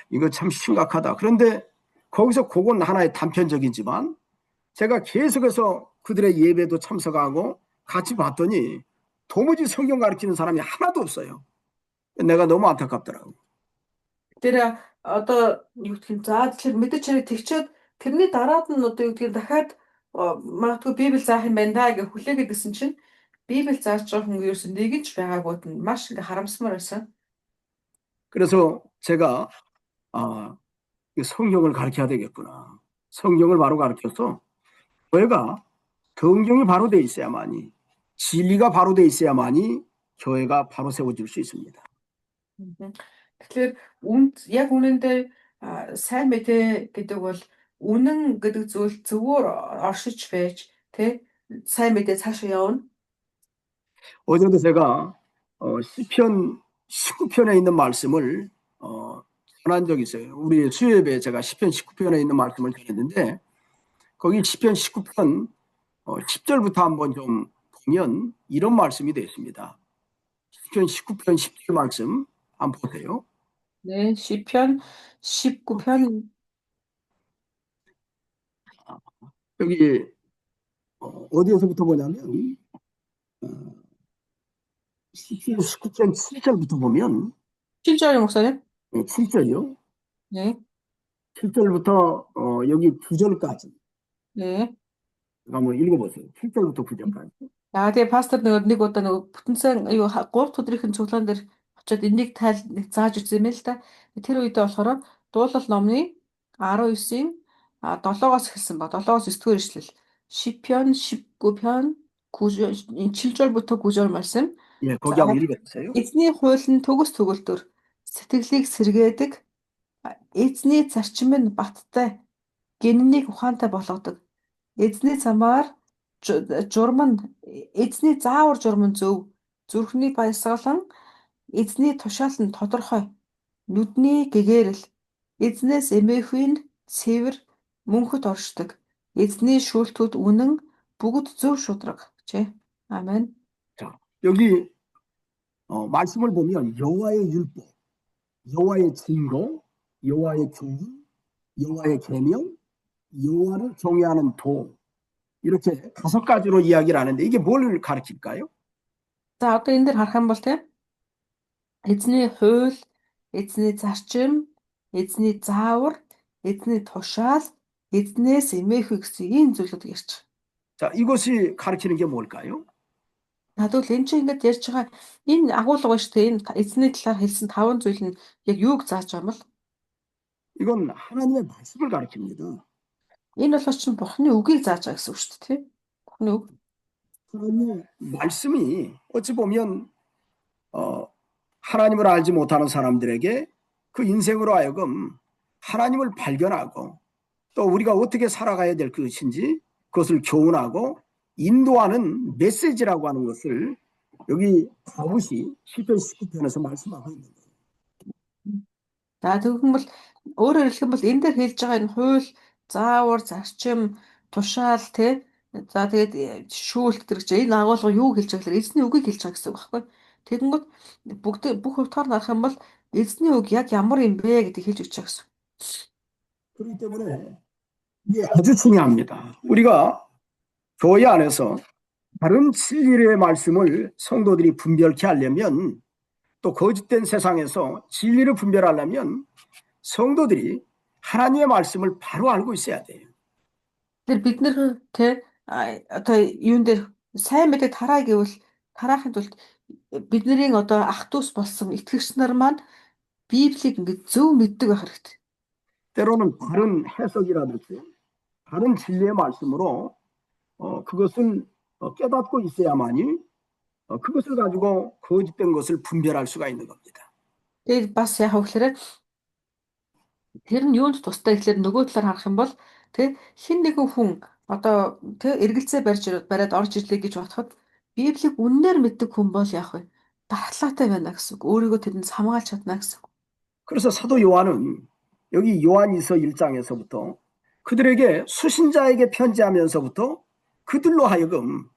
이거 참 심각하다. 그런데 거기서 그건 하나의 단편적이지만 제가 계속해서 그들의 예배도 참석하고 같이 봤더니 도무지 성경 가르치는 사람이 하나도 없어요. 내가 너무 안타깝더라고. Тэр одоо юу гэх юм заа тэгэхээр мэдээч хэрэг тэгчээд тэрний дараад нь одоо юу гэдгийг дахиад магадгүй Библи заах юм байна да гэж хүлээгээд гисэн чинь Библи зааж байгаа хүн ерөөс нэг нь ч байгаагүйд нь маш ингээ харамсмаар байсан. 그래서 제가 성경을 가르쳐야 되겠구나. 성경을 바로 가르쳐서 교회가 성경이 바로 돼 있어야만이 진리가 바로 돼 있어야만이 교회가 바로 세워질 수 있습니다. Тэгэхээр яг үнэндээ сайн мэдээ гэдэг бол үнэн гэдэг зүйл зөвөр оршиж байж тэ сайн мэдээ цаашаа явна. 어제도 제가 시편 19편에 있는 말씀을 전한 적이 있어요. 우리 수요예배에 제가 시편 19편에 있는 말씀을 전했는데 거기 시편 19편 10절부터 한번 좀 보면 이런 말씀이 되어 있습니다. 시편 19편 10절 말씀 한번 보세요. 네, 시편 19편 여기 어디에서부터 보냐면 시편 19편 7절부터 보면 7절에 목사님? 7절이요. 네. 7절부터 여기 9절까지 네. 한번 읽어보세요. 7절부터 9절까지. Тэгээ пастор нэг удаа бүтэнсэн юу 3 өдрийнхэн цуглаан дээр очиод энийг зааж үзсэн юм л да. Тэр үедээ болохоор дуулал номны 19-ийн 7-оос эхэлсэн ба 7-оос 9 дугаар ишлэл. 시편 19편 7절부터 9절 말씀. 예, 거기 За 한번 읽어주세요. эзний хууль нь төгс төгөлдөр сэтгэлийг сэргээдэг. Эзний зарчим нь баттай, гиннийг ухаантай болгодог. Эзний замаар журам нь эзний заавар журам нь зөв. Зүрхний баясгалан эзний тушаал нь тодорхой. Нүдний гэгээрэл эзнээс эмээхүйн цэвэр мөнхөд оршдог. Эзний шүүлтүүд үнэн бүгд зөв шударга. 아멘. 자, 여기 말씀을 보면 여호와의 율법, 여호와의 증거, 여호와의 교훈, 여호와의 계명, 여호와를 경외하는 도 이렇게 5가지로 이야기를 하는데 이게 뭘 가르칠까요? За одоо энэ дэр харах юм бол тийм эзний хууль, эзний зарчим, эзний заавар, эзний тушаал, эзнээс эмээхүй гэсэн ийм зүйлүүд ярьж байгаа. 자, 이것이 가르치는 게 뭘까요? Надад л энэ чинь ингээд ярьж байгаа энэ агуулга ба шүү дээ. Энэ эзний талаар хэлсэн 5 зүйл нь яг юуг зааж байгаа юм бол 이건 하나님의 말씀을 가르칩니다. энэ бол чинь Бурхны үгийг зааж байгаа гэсэн үг шүү дээ, тийм? Бурхны үг. 하나님의 말씀이 어찌 보면 하나님을 알지 못하는 사람들에게 그 인생으로 하여금 하나님을 발견하고 또 우리가 어떻게 살아가야 될 것인지 그것을 교훈하고 인도하는 메시지라고 하는 것을 여기 다윗이 시편 19편에서 말씀하고 있는 거예요. За тэгвэл өөрөөр хэлэх юм бол энэ дээр хэлж байгаа энэ хууль, заавар, зарчим, тушаал тий. За тэгээд шүүлт гэж энэ агуулга юу хэлж байгаа гэхээр эзний үгийг хэлж байгаа гэсэн үг байхгүй. Тэгэнгүүт бүх хувьдаар нарах юм бол эзний үг яг ямар юм бэ гэдгийг хэлж өгч байгаа гэсэн. 그렇기 때문에 이게 아주 중요합니다. 우리가 교회 안에서 다른 진리의 말씀을 성도들이 분별케 하려면 또 거짓된 세상에서 진리를 분별하려면 성도들이 하나님의 말씀을 바로 알고 있어야 돼요. Тэр бид нэр тэ одоо юун дээр сайн мэдээ тараа гэвэл тараахын тулд бидний одоо ах дүүс болсон итгэгч нар маань Библийг ингээд зөв мэддэг байх хэрэгтэй. 때로는 바른 해석이라든지 바른 진리의 말씀으로 그것을 깨닫고 있어야만이 그것을 가지고 거짓된 것을 분별할 수가 있는 겁니다. Тэгээд бас яг хөглөрөө тэр нь юунд тустай гэхэлэр нөгөө талаар харах юм бол тэ хин нэгэн хүн одоо тэ эргэлзээ бариад орж ирлээ гэж бодоход Библийг үннээр мэддэг хүн бол яг вэ дархлаатай байна гэсэн үг. өөрийгөө тэрнээс хамгаалж чадна гэсэн үг. 그래서 사도 요한은 여기 요한일서 1장에서부터 그들에게 수신자에게 편지하면서부터 그들로 하여금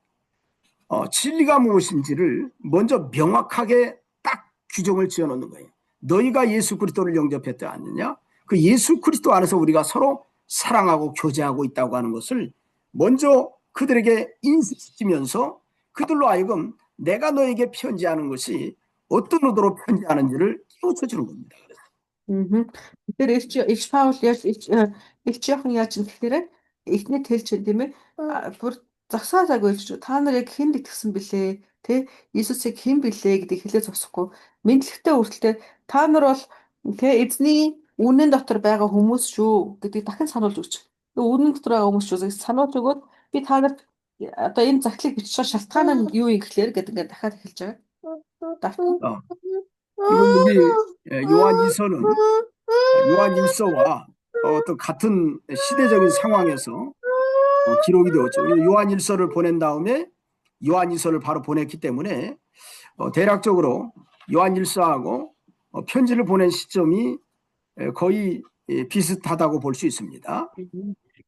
진리가 무엇인지를 먼저 명확하게 딱 규정을 지어놓는 거예요. 너희가 예수 그리스도를 영접했지 않느냐? 그 예수 그리스도 안에서 우리가 서로 사랑하고 교제하고 있다고 하는 것을 먼저 그들에게 인식시키면서 그들로 하여금 내가 너에게 편지하는 것이 어떤 의도로 편지하는지를 깨우쳐 주는 겁니다. Тэгэхээр Илч Паул яаж Илч Иохан яаж юм гэхээр эхний тэлч тийм ээ бүр засаалаагүй л та нар яг хэн итгэсэн бэлээ тэ Иесусыг хэн бэлээ гэдгийг хэлээ зогсохгүй мэдлэгтэй хүртэл та нар бол тэ эзний үнэн дотор байгаа хүмүүс шүү гэдгийг дахин сануулж өгч. Үнэн дотор байгаа хүмүүс шүү гэж сануулж өгөөд би та нарт одоо энэ загтлыг бичих шалтгаан нь юу юм гэхээр гэдэг ингээд дахиад эхэлж байгаа. 그리고 여기 요한일서는 요한일서와 어떤 같은 시대적인 상황에서 기록이 되었죠. 요한일서를 보낸 다음에 요한일서를 바로 보냈기 때문에 대략적으로 요한일서하고 편지를 보낸 시점이 거의 비슷하다고 볼 수 있습니다.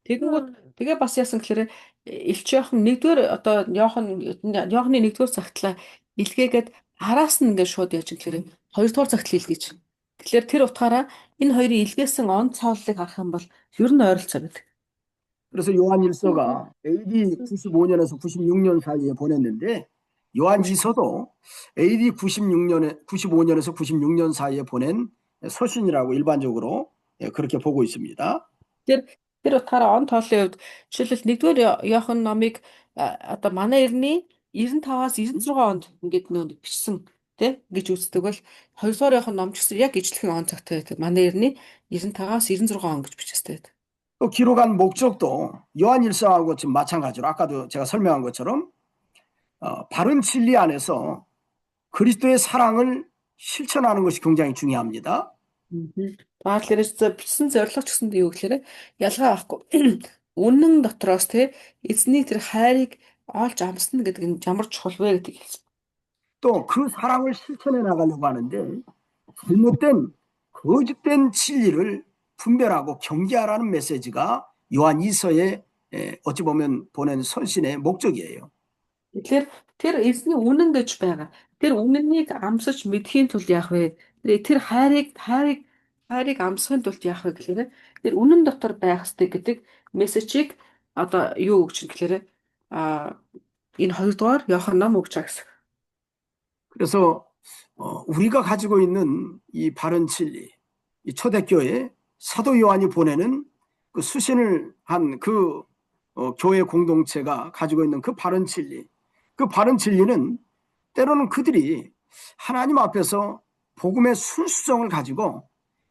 Тэгэнгүүт тэгээ бас яасан гэхээр Илч Иохан нэгдүгээр одоо Иоханы нэгдүгээр цагтлаа илгээгээд араас нь ингээд шууд яаж гэхээр хоёрдугаар цагтл илгээж. Тэгэхээр тэр утгаараа энэ хоёрын илгээсэн он цооллыг харах юм бол ер нь ойролцоо байдаг. 그래서 요한일서가 AD 95년에서 96년 사이에 보냈는데 요한일서도 AD 95년에서 96년 사이에 보낸 서신이라고 일반적으로 그렇게 보고 있습니다. Тэр утгаараа он тооллын хувьд жишээлбэл нэгдүгээр Иохан номыг одоо манай эртний 95-аас 96 онд ингээд нөө бичсэн тий гэж үздэг бол хоёрдугаар Иохан ном ч гэсэн яг ижлэхэн он цагтай байдаг. Манай эртний 95-аас 96 он гэж бичсэн байдаг. 또 기록한 목적도 요한일서하고 지금 마찬가지로 아까도 제가 설명한 것처럼 바른 진리 안에서 그리스도의 사랑을 실천하는 것이 굉장히 중요합니다. Тэгэхээр бичсэн зорилго ч гэсэндээ юу гэхээр ялгаа авахгүй үнэн дотроос те эзний тэр хайрыг олж амсна гэдэг нь ямар чухал вэ гэдгийг хэлсэн. 또 그 사랑을 실천해 나가려고 하는데 잘못된 거짓된 진리를 분별하고 경계하라는 메시지가 요한 2서에 어찌 보면 보낸 선신의 목적이에요. Тэгэхээр тэр эзний үнэн гэж байгаа. Тэр үнэнийг амсаж мэдхийн тулд яах вэ? Тэр хайрыг амсахын тулд яах вэ гэхээр тэр үнэн дотор байх хэрэгтэй гэдэг мессежийг одоо юу өгч юм гэхээр энэ хоёрдугаар Иохан ном өгч байгаа гэсэн. 그래서 우리가 가지고 있는 이 바른 진리, 이 초대교회 사도 요한이 보내는 그 수신을 한 그 교회 공동체가 가지고 있는 그 바른 진리, 그 바른 진리는 때로는 그들이 하나님 앞에서 복음의 순수성을 가지고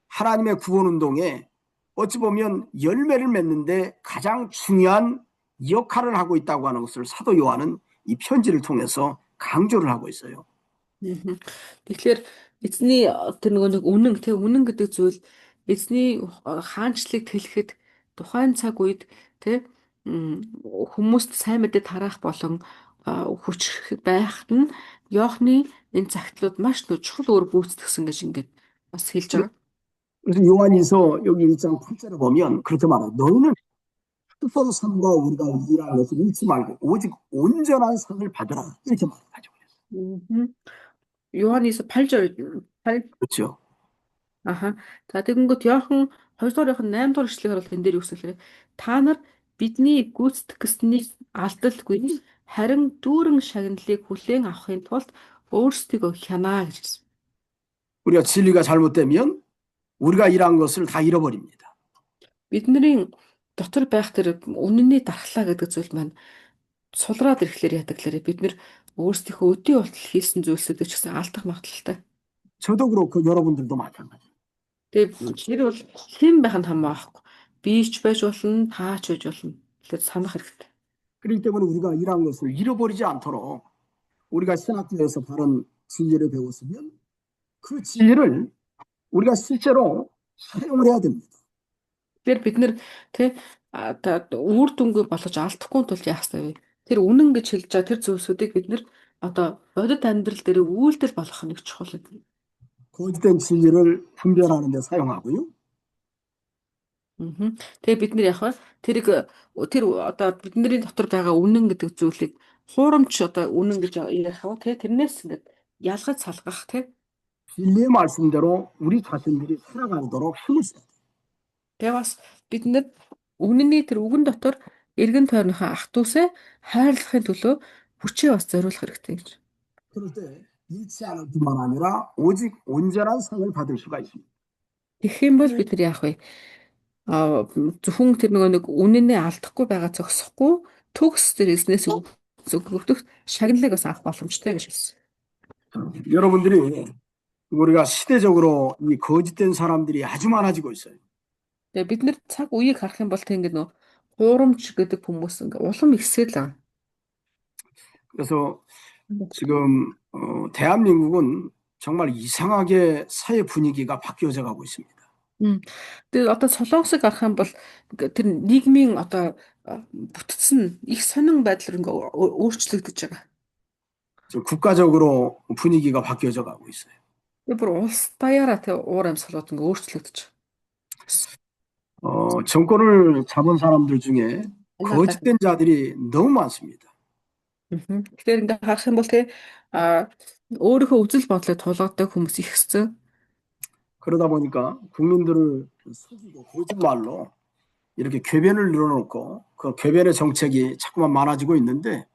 하나님의 구원 운동에 어찌 보면 열매를 맺는데 가장 중요한 역할을 하고 있다고 하는 것을 사도 요한은 이 편지를 통해서 강조를 하고 있어요. Тэгэхээр эзний тэр нэг үнэн гэдэг зүйл эзний хаанчлыг тэлэхэд тухайн цаг үед тэ хүмүүст сайн мэдээ тараах болон хүч байхад нь Иохны энэ цагтлууд маш чухал өөр гүйцэтгсэн гэж ингээд бас хэлж байгаа. 그래서 요한일서 여기 1장 8절에 보면 그렇게 말해요. 너희는 뜻대로 삼가 우리가 일하는 것을 잃지 말고 오직 온전한 상을 받으라. 이렇게 말하죠. Иоаннис 8 그렇죠. аха. За тэгэнгүүт Иохан 2 дугаар Иохан 8 дугаар ишлэгээр бол энэ дээр юу гэсэн хэрэг та нар бидний гүйцэтгэх гэснийг алдалгүй харин дүүрэн шагналыг хүлээн авахын тулд өөрсдийгөө хянаа гэж хэлсэн. 우리가 진리가 잘못되면 우리가 일한 것을 다 잃어버립니다. Бидний дотор байх тэр үнэний дархлаа гэдэг зүйл маань сулраад ирэхлээр яадаг лээ. Бид нэр өөрсдийнхөө өдий болтол хийсэн зүйлсүүдийг ч гэсэн алдах магадлалтай. 저도 그렇고 여러분들도 마찬가지. Тэгээ тэр бол хэн байх нь хамаахгүй. Бийч байж болно, таач байж болно. Тэгэхээр санах хэрэгтэй. 그렇기 때문에 우리가 일한 것을 잃어버리지 않도록 우리가 신학교에서 바른 진리를 배웠으면 그 진리를 우리가 실제로 사용을 해야 됩니다. Тэгэхээр бид нэр тэ үр дүнгүй болгож алдахгүй тул яах ёстой вэ? Тэр үнэн гэж хэлж байгаа тэр зүйлсүүдийг бид нэр одоо бодит амьдрал дээр үйлдэл болгох нь чухал гэдэг. 거짓된 진리를 분별하는 데 사용하고요. Тэгээ бид нэр яг тэр одоо бидний дотор байгаа үнэн гэдэг зүйлийг хуурамч одоо үнэн гэж ярих уу тэгээ тэрнээс ингээд ялгаж салгах тий. 진리의 말씀대로 우리 자신들이 살아가도록 힘을 써야 돼요. Тэгээ бас бид нэр үнэний тэр үгэн дотор эргэн тойрныхоо ах дүүсээ хайрлахын төлөө хүчээ бас зориулах хэрэгтэй гэж. 그럴 때 잃지 않을 뿐만 아니라 오직 온전한 상을 받을 수가 있습니다. Тэгэх юм бол бид нар яах вэ? Зөвхөн тэр нэг үнэнээ алдахгүй байгаа зогсохгүй төгс тэр эзнээс өгөх шагналыг бас авах боломжтой гэж хэлсэн. 여러분들이 우리가 시대적으로 이 거짓된 사람들이 아주 많아지고 있어요. Тэгээ бид нэр цаг үеийг харах юм бол тэг ингээд нөө хуурамч гэдэг хүмүүс ингээд улам ихсэл байгаа. 그래서 지금 대한민국은 정말 이상하게 사회 분위기가 바뀌어져 가고 있습니다. Тэгээ одоо Солонгосыг харах юм бол тэр нийгмийн одоо бүтцэн их сонин байдлаар ингээд өөрчлөгдөж байгаа. 국가적으로 분위기가 바뀌어져 가고 있어요. Тэгээ бүр улс даяараа тэг уур амьсгалууд ингээд өөрчлөгдөж байгаа. 정권을 잡은 사람들 중에 거짓된 자들이 너무 많습니다. Тэгэхээр ингээд харах юм бол тэг өөрийнхөө үзэл бодлыг тулгадаг хүмүүс ихсэн. 그러다 보니까 국민들을 속이고 거짓말로 이렇게 궤변을 늘어놓고 그 궤변의 정책이 자꾸만 많아지고 있는데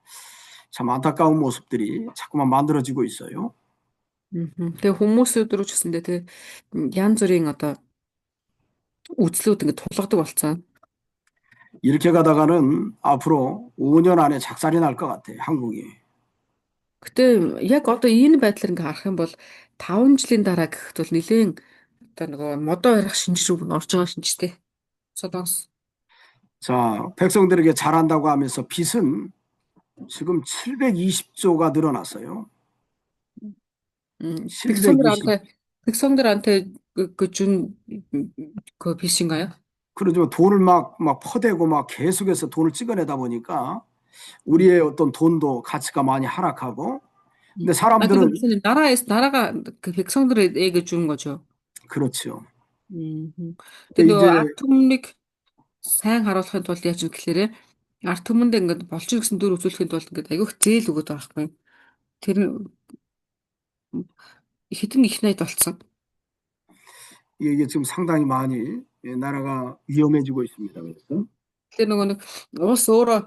참 안타까운 모습들이 자꾸만 만들어지고 있어요. Тэгээ хүмүүсүүд рүү ч гэсэндээ тэг янз бүрийн одоо үзлүүд ингээд тулгадаг болцсон. 이렇게 가다가는 앞으로 5년 안에 작살이 날 것 같아요, 한국이. Гэтэ яг одоо энэ байдлаар ингээ харах юм бол 5 жилийн дараа гэхэд бол нэлээд одоо нөгөө модоо ярих шинжир үг орж байгаа шинжтэй. Солонгос. 자, 백성들에게 잘한다고 하면서 빚은 지금 720조가 늘어났어요. 720. 백성들한테 그 빚인가요? 그러죠. 돈을 막 퍼대고 막 계속해서 돈을 찍어내다 보니까 음. 우리의 어떤 돈도 가치가 많이 하락하고, 근데 근데 사람들은, 무슨 나라가 그 백성들에게 주는 거죠. 그렇죠. 음. 근데 근데 이제, нөгөө ард түмнийг сайн харуулахын тулд яаж юм гэхээр ард түмэнд ингээд болчих гэсэн дүр үзүүлэхийн тулд ингээд аявих зээл өгöd байгаа байхгүй. Тэр нь хэдэн их найд болцсон. 이게 지금 상당히 많이 나라가 위험해지고 있습니다. 그래서 Тэгэхээр нөгөө нэг улс өөрөө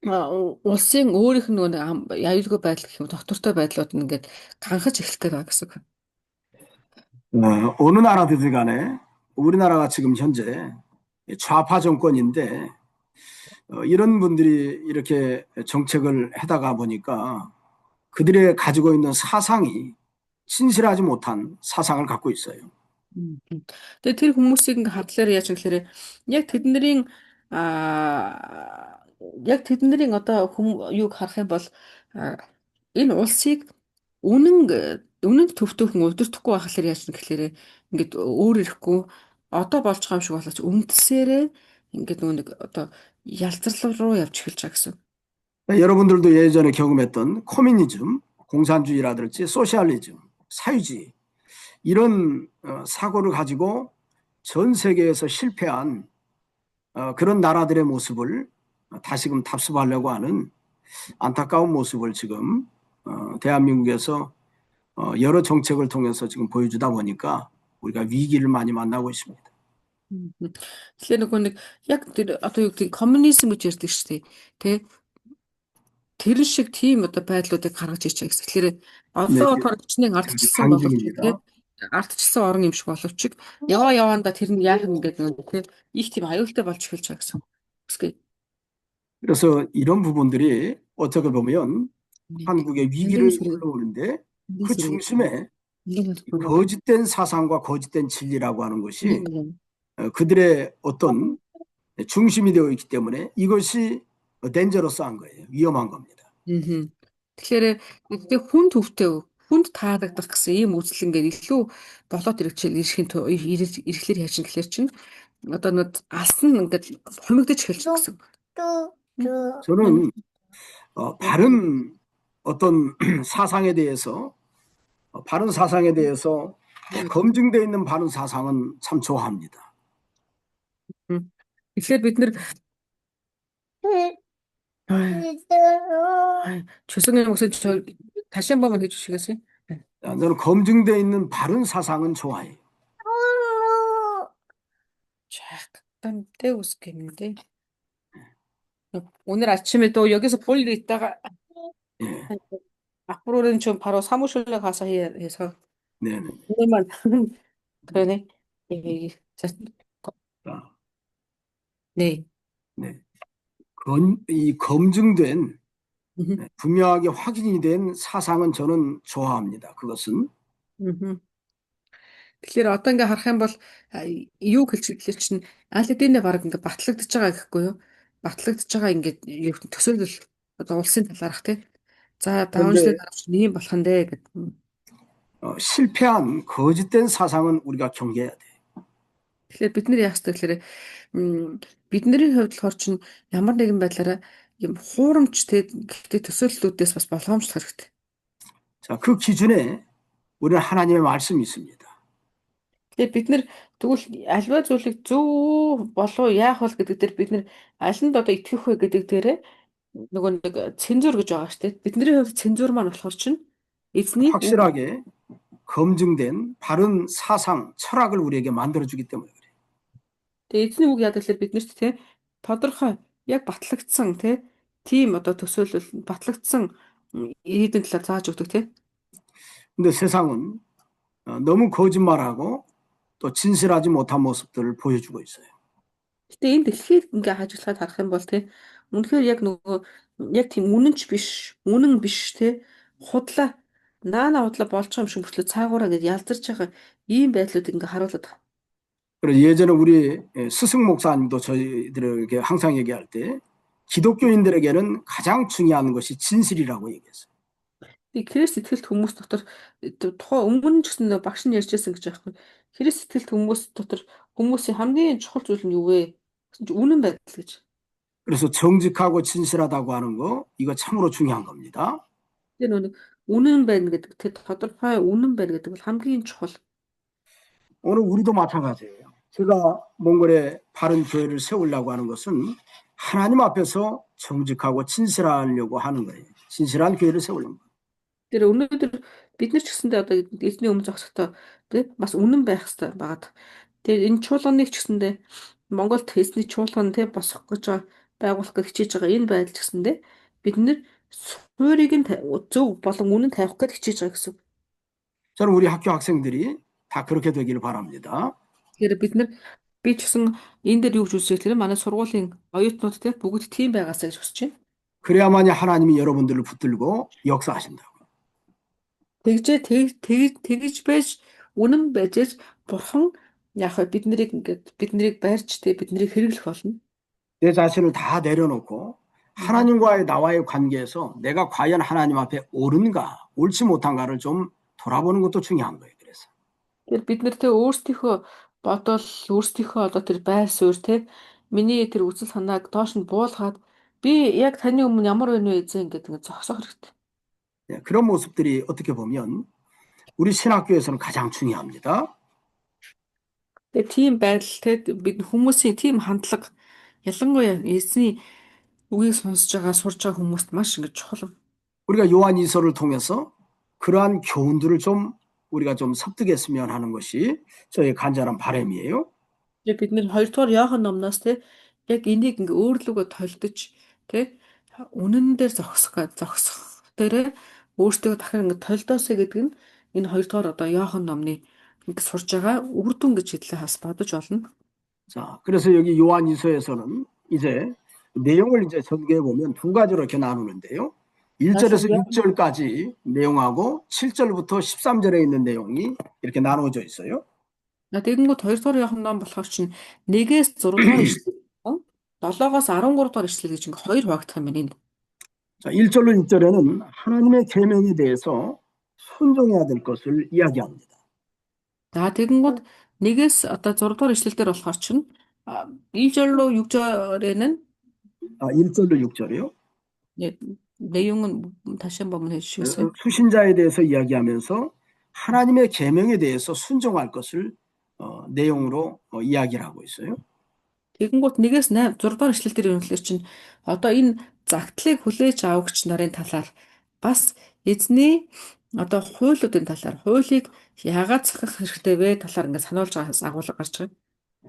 улсын өөрийнх нь нөгөө нэг аюулгүй байдал гэх юм доктортой байдлууд нь ингээд ганхаж эхлэх гээд байгаа гэсэн. 어느 나라든지 간에 우리나라가 지금 현재 좌파 정권인데 이런 분들이 이렇게 정책을 해다가 보니까 그들의 가지고 있는 사상이 신실하지 못한 사상을 갖고 있어요. Мгм. Тэгээ тэр хүмүүсийг ингээ хардлаар яаж юм гэхээр яг аа тэднэрийн одоо юуг харах юм бол аа, энэ улсыг үнэн төвтөөхөн удирдахгүй байхлаар яаж юм гэхээр ингээд өөр ирэхгүй одоо болж байгаа юм шиг болооч үндсээрээ ингээд нөгөө нэг одоо ялцрал руу явж эхэлж байгаа гэсэн. 여러분들도 예전에 경험했던 커뮤니즘, 공산주의라든지 소셜리즘, 사회주의 이런 사고를 가지고 전 세계에서 실패한 그런 나라들의 모습을 다시금 답습하려고 하는 안타까운 모습을 지금 대한민국에서 여러 정책을 통해서 지금 보여주다 보니까 우리가 위기를 많이 만나고 있습니다. Мгм. Тэгэхээр нөгөө нэг яг тэр одоо юу гэдэг коммунизм гэж ярьдаг шүү дээ. Тэ тэр шиг тийм одоо байдлуудыг гаргаж ичээ гэсэн. Тэгэхээр 네, одоо болохоор хүчнийг ардчилсан 강의 боловч тий 중입니다. ардчилсан орон юм шиг боловч яваанда тэр нь яах юм гэдэг нь тий их тийм аюултай болж эхэлж байгаа гэсэн. Үсгээ. 그래서 이런 부분들이 어떻게 보면 Нэг 한국의 нэлээд 위기를 сөрөг 불러오는데 нэлээд 그 сөрөг 중심에 нэлээд сөрөг 거짓된 사상과 거짓된 진리라고 하는 것이 нэг 그들의 어떤 중심이 되어 있기 때문에 이것이 덴저러스한 거예요. 위험한 겁니다. мгм. Тэгэхээр нэг хүн төвтэй хүнд таадагдах гэсэн ийм үзэл ингээд илүү болоод ирэхлээр яаж юм гэхэлэр чинь одоо нэг алсан ингээд хумигдаж эхэлж байгаа гэсэн. 저는 바른 어떤 사상에 대해서 바른 사상에 대해서 검증되어 있는 바른 사상은 참 좋아합니다. Тэгэхээр бид нэр 죄송해요 목사님 저 다시 한 번만 해주시겠어요? 저는 검증되어 있는 바른 사상은 좋아해요. 잠깐 떼우스겠는데 오늘 아침에 또 여기서 볼 일 있다가 예, 앞으로는 좀 바로 사무실에 가서 해야 해서 네, 네. 오늘만 그러네. 예, 자, 아, 네. 네. 이 검증된 음흠, 분명하게 확인이 된 사상은 저는 좋아합니다. 그것은 음흠. Тэгэхээр одоо ингээ харах юм бол юу хэлж хэлэх чинь аль хэдийн баг ингээ батлагдчихж байгаа гэхгүй юу? Батлагдчихж байгаа ингээ төсөөлөл одоо улсын талаарх тий. За 그런데 давамжлын дараач ийм болох нь дээ гэдэг. 실패한 거짓된 사상은 우리가 경계해야 돼. Тэгэхээр бид нар яах ёстой гэхээр бидний хувьд болохоор чинь ямар нэгэн байдлаараа юм хуурамчтэй гэхдээ төсөөллүүдээс бас болгоомжлох хэрэгтэй. 자, 그 기준에 우리는 하나님의 말씀이 있습니다. Тэгээ бид нар тэгвэл альва зүйлийг зөв болов яах вэ гэдэг дээр бид нар аль нь одоо итгэх вэ гэдэг дээрээ нөгөө нэг цензур гэж байгаа шүү дээ. Бидний хувьд цензур маань болохоор чинь эзний үг. 확실하게 검증된 바른 사상, 철학을 우리에게 만들어주기 때문에 그래요. Тэгээ эзний үг яадаг л биднэрт те тодорхой яг батлагдсан те тийм одоо төсөөлөл батлагдсан ирээдүйн талаар зааж өгдөг те. 근데 세상은 너무 거짓말하고 또 진실하지 못한 모습들을 보여주고 있어요. Гэтэ энэ дэлхийг ингээ хажуудлахад харах юм бол те үнэхээр яг нөгөө яг тийм үнэн биш те худлаа худлаа болж байгаа юм шиг мөртлөө цаагаараа гэж ялзарч байгаа ийм байдлууд ингээ харуулдаг. 그래서 예전에 우리 스승 목사님도 저희들에게 항상 얘기할 때 기독교인들에게는 가장 중요한 것이 진실이라고 얘기했어요. Христ сэтгэлт хүмүүс дотор тухайн өмнө ч гэсэн багш нь ярьжсэн гэж байхгүй. Христ сэтгэлт хүмүүс дотор хүмүүсийн хамгийн чухал зүйл нь юу вэ? Гэсэн чинь үнэн байдал гэж. 그래서 정직하고 진실하다고 하는 거 이거 참으로 중요한 겁니다. Тэр нэг үнэн байна гэдэг тэр тодорхой үнэн байна гэдэг бол хамгийн чухал. 오늘 우리도 마찬가지예요. 제가 몽골에 바른 교회를 세우려고 하는 것은 하나님 앞에서 정직하고 진실하려고 하는 거예요. 진실한 교회를 세우려는 거예요. Тэр өнөөдөр бид нар ч гэсэндээ одоо эзний өмнө зогсохдоо тий бас үнэн байх хэрэгтэй байгаад. Тэгээд энэ чуулганыг ч гэсэндээ Монголд эзний чуулган тий босгох гэж байгуулах гэж хичээж байгаа энэ байдал ч гэсэндээ бид нар суурийг нь зөв болон үнэн тавих гэж хичээж байгаа гэсэн. 저는 우리 학교 학생들이 다 그렇게 되기를 바랍니다. Тэгэхээр бид нар би ч гэсэн энэ дээр юу гэж үзэж тэгэхээр манай сургуулийн оюутнууд тий бүгд тийм байгаасаа гэж хүсэж байна. 그래야만이 하나님이 여러분들을 붙들고 역사하신다고. Тэгж байж үнэн байж бурхан яг биднийг байрч тэ биднийг хэрэглэх болно. 내 자신을 다 내려놓고 하나님과의 나와의 관계에서 내가 과연 하나님 앞에 옳은가 옳지 못한가를 좀 돌아보는 것도 중요한 거예요. 그래서 Тэгэхээр бид нэр тэ өөрсдийнхөө бодол өөрсдийнхөө одоо тэр байр суурь тэ миний тэр үзэл санааг доош нь буулгаад би яг таны өмнө ямар байна вэ эзэн гэдэг ингэ зогсоох хэрэгтэй. 그런 모습들이 어떻게 보면 우리 신학교에서는 가장 중요합니다. Тэгээ тийм байдал тэ бид хүмүүсийн тийм хандлага ялангуяа эзний үгийг сонсож байгаа сурж байгаа хүмүүст маш ингэ чухал. 우리가 요한 이서를 통해서 그러한 교훈들을 좀 우리가 좀 습득했으면 하는 것이 저의 간절한 바람이에요. Тэгээ бид нэр хоёрдугаар Иохан номноос те яг энийг ингээ өөрлөгөө толдож те үнэн дээр зогсох дээр өөртөө дахин ингээ толдоосэй гэдэг нь энэ хоёрдугаар одоо Иохан номны ингээ сурж байгаа үр дүн гэж хэлээ хас бодож болно. 자, 그래서 여기 요한 이서에서는 이제 내용을 이제 전개해 보면 두 가지로 이렇게 나누는데요. 1절에서 6절까지 내용하고 7절부터 13절에 있는 내용이 이렇게 나누어져 있어요. Тэгэнгүүт 2 дугаар Иохан ном болохоор чинь 1-ээс 6 дугаар ишлэл 7-оос 13 дугаар ишлэл гэж ингээ хоёр хуваагдах юм байна. 자, 1절로 6절에는 하나님의 계명에 대해서 순종해야 될 것을 이야기합니다. За тэгэнгүүт 1-ээс одоо 6 дугаар ишлэл дээр болохоор чинь 1절로 6절에는 1절로 6절이요. 내용은 다시 한번 해주시겠어요? 수신자에 대해서 이야기하면서 하나님의 계명에 대해서 순종할 것을 내용으로 이야기를 하고 있어요. Тэгэнгүүт 1-ээс 8 6 дугаар ишлэл дээр үнэлэр чинь одоо энэ загтлыг хүлээж авагч нарын талаар бас эзний одоо хуулиудын талаар хуулийг яагаад зохих хэрэгтэй вэ талаар ингээд сануулж байгаа агуулга гарч байгаа.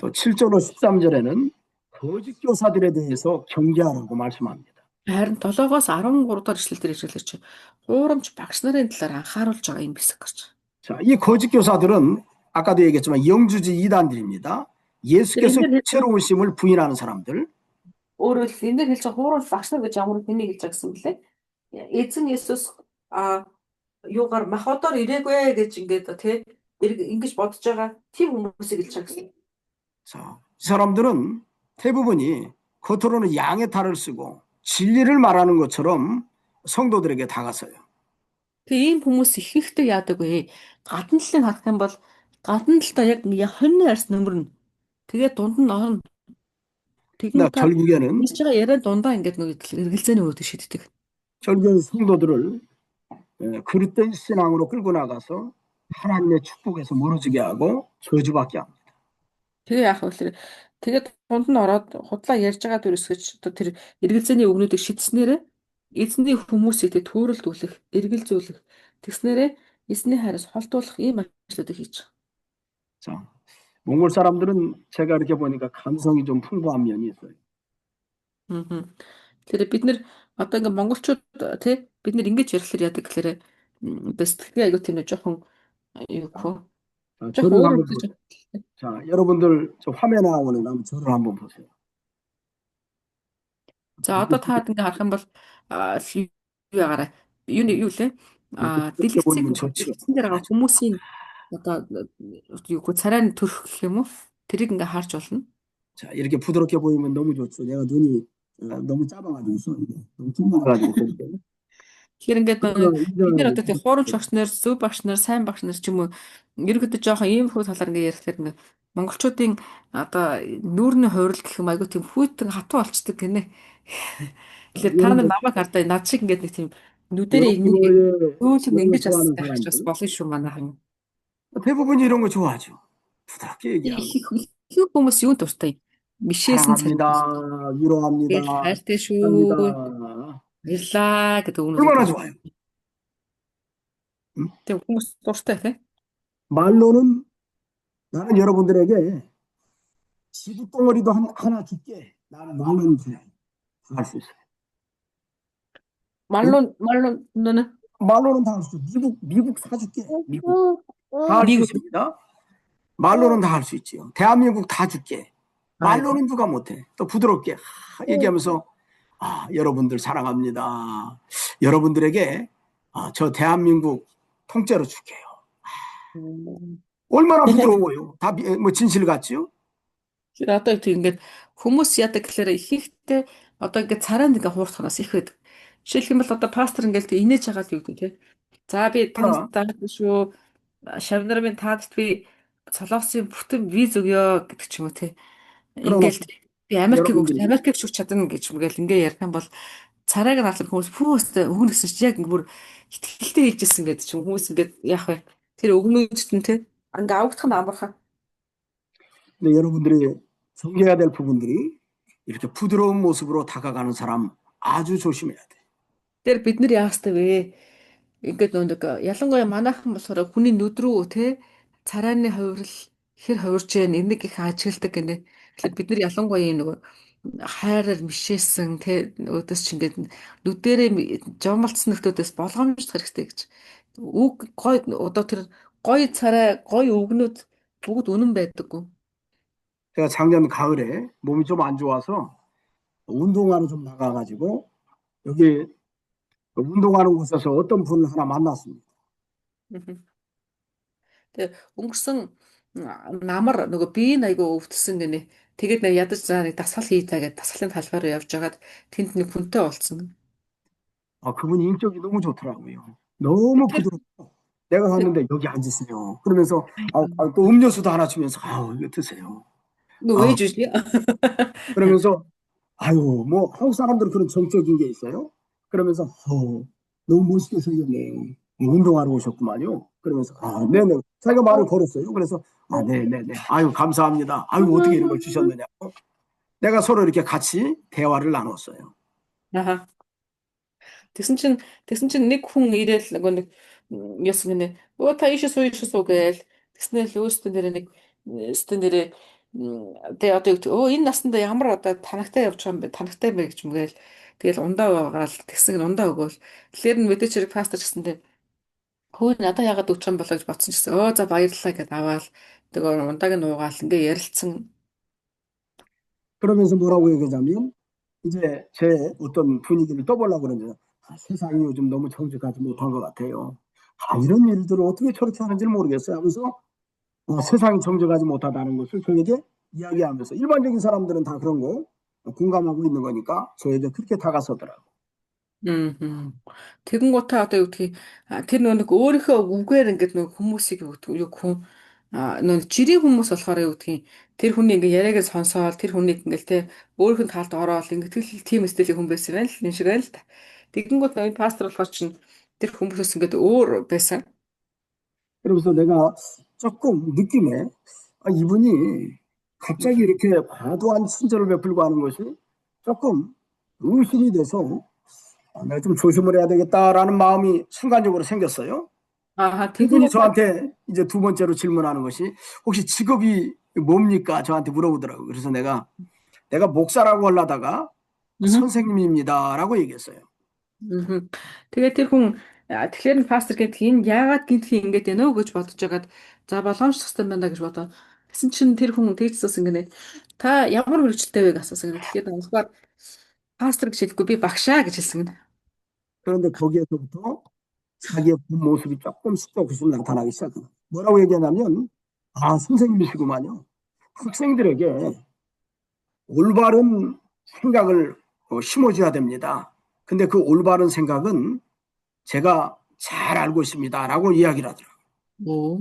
또 7절로 13절에는 거짓 교사들에 대해서 경계하라고 말씀합니다. Харин 7-оос 13 дугаар ишлэл дээр ижилэр чи хуурамч багш нарын талаар анхааруулж байгаа юм бисэг гарч байгаа. 자, 이 거짓 교사들은 아까도 얘기했지만 영주지 이단들입니다. 예수께서 육체로 오심을 부인하는 사람들. Өөрөөр хэлбэл энэ дээр хэлж байгаа хуурамч багш нар гэж ямар хэнийг хэлж байгаа гэсэн бэлээ. Эзэн Есүс юугаар махбодоор ирээгүй гэж ингээд тий ингэж бодож байгаа тийм хүмүүсийг хэлж байгаа гэсэн. 자, 이 사람들은 대부분이 겉으로는 양의 탈을 쓰고 진리를 말하는 것처럼 성도들에게 다가서요. Тэгээ ийм хүмүүс ихэнхдээ яадаг вэ? Гадна талын харах юм бол гадна талдаа яг хоньны арьс нөмөрнө. Тэгээ дунд нь орно. 그러나 결국에는 хийж байгаа яриа дундаа ингээд нэг эргэлзээний өөд шийддэг. 결국엔 성도들을 그릇된 신앙으로 끌고 나가서 하나님의 축복에서 멀어지게 하고 저주받게 합니다. Тэгээ яах вэ? Тэгээд дунд нь ороод худлаа ярьж байгаа дүрсгэж одоо тэр эргэлзээний өгнүүдийг шийдснээрээ эзний хүмүүсийг төөрөлдүүлэх, эргэлзүүлэх тэгснээрээ эзний хайраас холдуулах ийм ажлуудыг хийж байгаа. 자, 몽골 사람들은 제가 이렇게 보니까 감성이 좀 풍부한 면이 있어요. Тэгэхээр бид нэр одоо ингээ монголчууд тий бид нэр ингэж ярихлаар яадаг гэхээр сэтгэлгээ аягүй тийм нэг жоохон юу гэх вэ? 자, 여러분들 저 화면 나오는 한번 저를 한번 보세요. За одоо та ингээ харах юм бол юу ягараа юу лээ? Дэлгэцэн дээр байгаа хүмүүсийн одоо юу гэх царайн төрөх гэх юм уу? Тэрийг ингээ харж болно. 자, 이렇게 부드럽게 보이면 너무 좋죠. 내가 눈이 너무 작아가지고 너무 좁아가지고 Тэгэхээр ингээд 그러나 бид нэр 인정을 одоо тийм хуурамч багш нар, зөв багш нар, сайн багш нар ч юм уу ерөнхийдөө жоохон иймэрхүү талаар ингээд ярихлаар ингээд монголчуудын одоо нүүрний хувирал гэх юм айгуу тийм хүйтэн хатуу болчдөг гинэ. Тэгэхээр та нар 여러 намайг хардаа над шиг ингээд нэг тийм нүдэрээ 여러 энийг 프로의 зөөлөн 이런 거 ингэж 좋아하는 байх ч бас 사람들 болно шүү манайхан. 대부분이 이런 거 좋아하죠. 부드럽게 얘기하고 Их хүмүүс юу дуртай? Мишээсэн царай. 사랑합니다, 위로합니다, Тэгэл хайртай шүү. 합니다. Баярлаа гэдэг өгнөл 얼마나 өгдөг. 좋아요. 응? Тэг хүмүүс дуртай тий. 말로는 나는 여러분들에게 지구덩어리도 하나 줄게. 나는 말로는 그냥 다 할 수 있어요. 응? 말로 너는 말로는 다 할 수 있어. 미국 사줄게. 미국 다 할 수 미국 있습니다. 말로는 다 할 수 있지요. 대한민국 다 줄게. 아이고. 말로는 누가 못해. 또 부드럽게 얘기하면서 여러분들 사랑합니다. 여러분들에게 저 대한민국 통째로 줄게요. 음. 얼마나 부드러워요. 다 뭐 진실 같지요? Тэр одоо их тийм ингээд хүмүүс яадаг гэхээр ихэнхдээ одоо ингээд царайнд ингээд хуурдахнаас их байдаг. Жишээлх юм бол одоо пастор ингээд инээж хагаад юу гэдэг тий. За би танд 그러나 таад шүү. Шавнар минь таад би цолоосын бүтэн виз өгөө гэдэг ч юм уу тий. 그러나 Ингээл би Америкийг өгч 여러분들이 Америкийг шүч чадна гэж мгээл ингээ ярих юм бол царайг нь алсан хүмүүс пүүстэ өгнө гэсэн чи яг ингээ бүр ихтгэлтэй хэлжсэн гэдэг чинь хүмүүс ингээ яах вэ? Тэр өгнөөд нь те ингээ авагдах нь амархан. 근데 여러분들이 섬겨야 될 부분들이 이렇게 부드러운 모습으로 다가가는 사람 아주 조심해야 돼. Тэр бид нар яах ёстой вэ? Ингээд нэг ялангуяа манайхан болохоор хүний нүд рүү те царайны хувирал хэр хувирж яа нэг их ажигладаг гинэ. Тэгэхээр бид нар ялангуяа энэ нөгөө хайраар мишээсэн те өөдөөс чи ингээд нүдэрээ жомлцсон нөхдөөдөөс болгоомжтой хэрэгтэй гэж. Үг гой одоо тэр гой царай гой үгнүүд бүгд үнэн байдаггүй. 제가 작년 가을에 몸이 좀 안 좋아서 운동하러 좀 나가가지고 여기 운동하는 곳에서 어떤 분을 하나 만났습니다. Тэгээ өнгөрсөн намар нөгөө биеийн айгу өвдсөн гинэ. Тэгээд нэг ядаж заа нэг дасгал хийтаа гэдэг дасгалын талбаар явж байгаад тэнд нэг хүнтэй уулзсан. 그분이 인격이 너무 좋더라고요. 너무 부드럽고 내가 갔는데 여기 앉으세요. 그러면서 또 음료수도 하나 주면서 이거 드세요. Нөгөө 아, ээж үгүй. 그러면서 뭐 한국 사람들은 그런 정적인 게 있어요. 그러면서 너무 멋있게 생겼네. 운동하러 오셨구만요. 그러면서 네네. 자기가 말을 걸었어요. 그래서 네네네. 아유 감사합니다. 아유 어떻게 이런 걸 주셨느냐고. 내가 서로 이렇게 같이 대화를 나눴어요. Аха. Тэгсэн чинь нэг хүн ирээл нөгөө нэг яс гинэ. Өө та ийшээ суу гээл. Тэгснээр л өөстөн дээр нэг өөстөн дээр тэгээ одоо юу гэдэг энэ насанда ямар одоо танагтай явж байгаа юм бэ? Танагтай бэ гэж мгээл. Тэгэл ундаа байгаа л тэгсэн ундаа өгөөл. Тэгэхээр нь мэдээч хэрэг пастор гэсэндээ хөө надаа яагаад өгч юм болоо гэж бодсон ч гэсэн за баярлалаа гэдээ аваал тэгээ ундааг нь уугаал ингээ ярилцсан. 그러면서 뭐라고 얘기하자면 이제 제 어떤 분위기를 떠보려고 그러는데 세상이 요즘 너무 정직하지 못한 것 같아요. 이런 일들을 어떻게 저렇게 하는지를 모르겠어요 하면서 세상이 정직하지 못하다는 것을 저에게 이야기하면서 일반적인 사람들은 다 그런 거 공감하고 있는 거니까 저에게 그렇게 다가서더라고요. Тэгэн гутаа одоо юу гэдгийг тэр нэг өөрийнхөө үгээр ингээд нэг хүмүүсийг юу хүн нэг жирийн хүмүүс болохоор юу гэдгийг тэр хүний ингээд яриагаа сонсоол тэр хүнийг ингээд те өөрийнх нь талд ороод ингээд тэгэл тийм стилийн хүн байсан байна л энэ шиг байна л та. Тэгэн гут энэ пастор болохоор чинь тэр хүмүүсээс ингээд өөр байсан. 그러면서 내가 조금 느낌에 이분이 갑자기 이렇게 과도한 친절을 베풀고 하는 것이 조금 의심이 돼서 내가 좀 조심을 해야 되겠다라는 마음이 순간적으로 생겼어요. Тэгэн 그분이 гут 저한테 이제 두 번째로 질문하는 것이 혹시 직업이 뭡니까? 저한테 물어보더라고요. 그래서 내가 목사라고 하려다가 선생님입니다라고 얘기했어요. Тэгээд тэр хүн тэгэхээр пастор гэдэг энэ яагаад гинтхий ингэж байна вэ гэж бодож байгаад за боломжтой хэвээр байна гэж бодоо. Гэсэн чинь тэр хүн тэгжсээс ингэнэ та ямар мөрөгчлөлтэй вэ гэж асуусан. Тэгэхээр анхаар пастор гэж хэлэхгүй би багшаа гэж хэлсэн гэнэ. 그런데 거기에서부터 자기의 본 모습이 조금씩 나타나기 시작합니다. 뭐라고 얘기하냐면 선생님이시구만요. 학생들에게 올바른 생각을 심어줘야 됩니다. 근데 그 올바른 생각은 제가 잘 알고 있습니다라고 이야기를 하더라고요. Оо.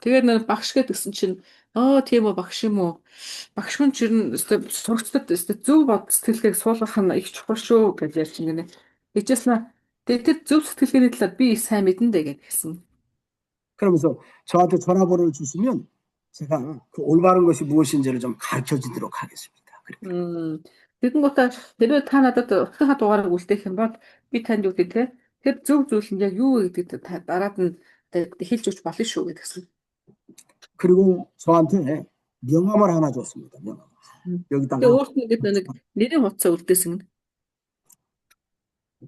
Тэгээд нэг багш гэдгсэн чинь тийм үү багш юм уу? Багш хүн чинь сурагчдад зөв бод сэтгэлгээг суулгах нь их чухал шүү гэж ярьж байна. Тэжээснэ тэр зөв сэтгэлгээний талаар би сайн мэдэн дээ гэсэн. 그러면서 저한테 전화번호를 주시면 제가 그 올바른 것이 무엇인지를 좀 가르쳐 주도록 하겠습니다. Тэгэн гутаа хэрвээ та надад утасны дугаарыг үлдээх юм бол би танд юу гэдэг те тэр зөв зүйл нь яг юу вэ гэдэгт дараад нь хэлж өгч болно шүү гэдгсэн. 그리고 저한테 명함을 하나 줬습니다. 명함. 여기다가 Тэгээ өөрт нь гэдэг нэг нэрийн хуудас үлдээсэн.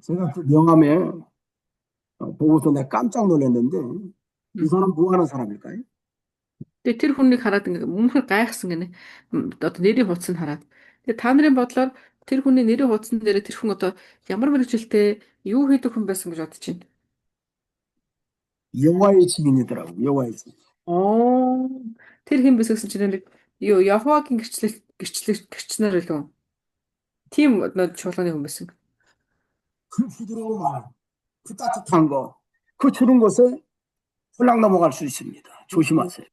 제가 그 명함에 보고서 내가 깜짝 놀랐는데 이 사람 뭐 하는 사람일까요? Тэгээ тэр хүнийг хараад ингээ өмнөхөр гайхсан гинэ. Одоо нэрийн хуудас нь хараад. Тэгээ та нарын бодлоор тэр хүний нэрийн хуудсан дээр тэр хүн одоо ямар мэрэгчлээ юу хийдэг хүн байсан гэж бодож байна. 여호와의 증인이더라고요. 여호와의 증인. Тэр хэн биш гэсэн чинь нэг юу Яховагийн гэрчлэгчнэр лөө. Тим чуулганы хүн байсан. 그 부드러운 말, 그 따뜻한 거, 그 주는 것에 홀랑 넘어갈 수 있습니다. 조심하세요.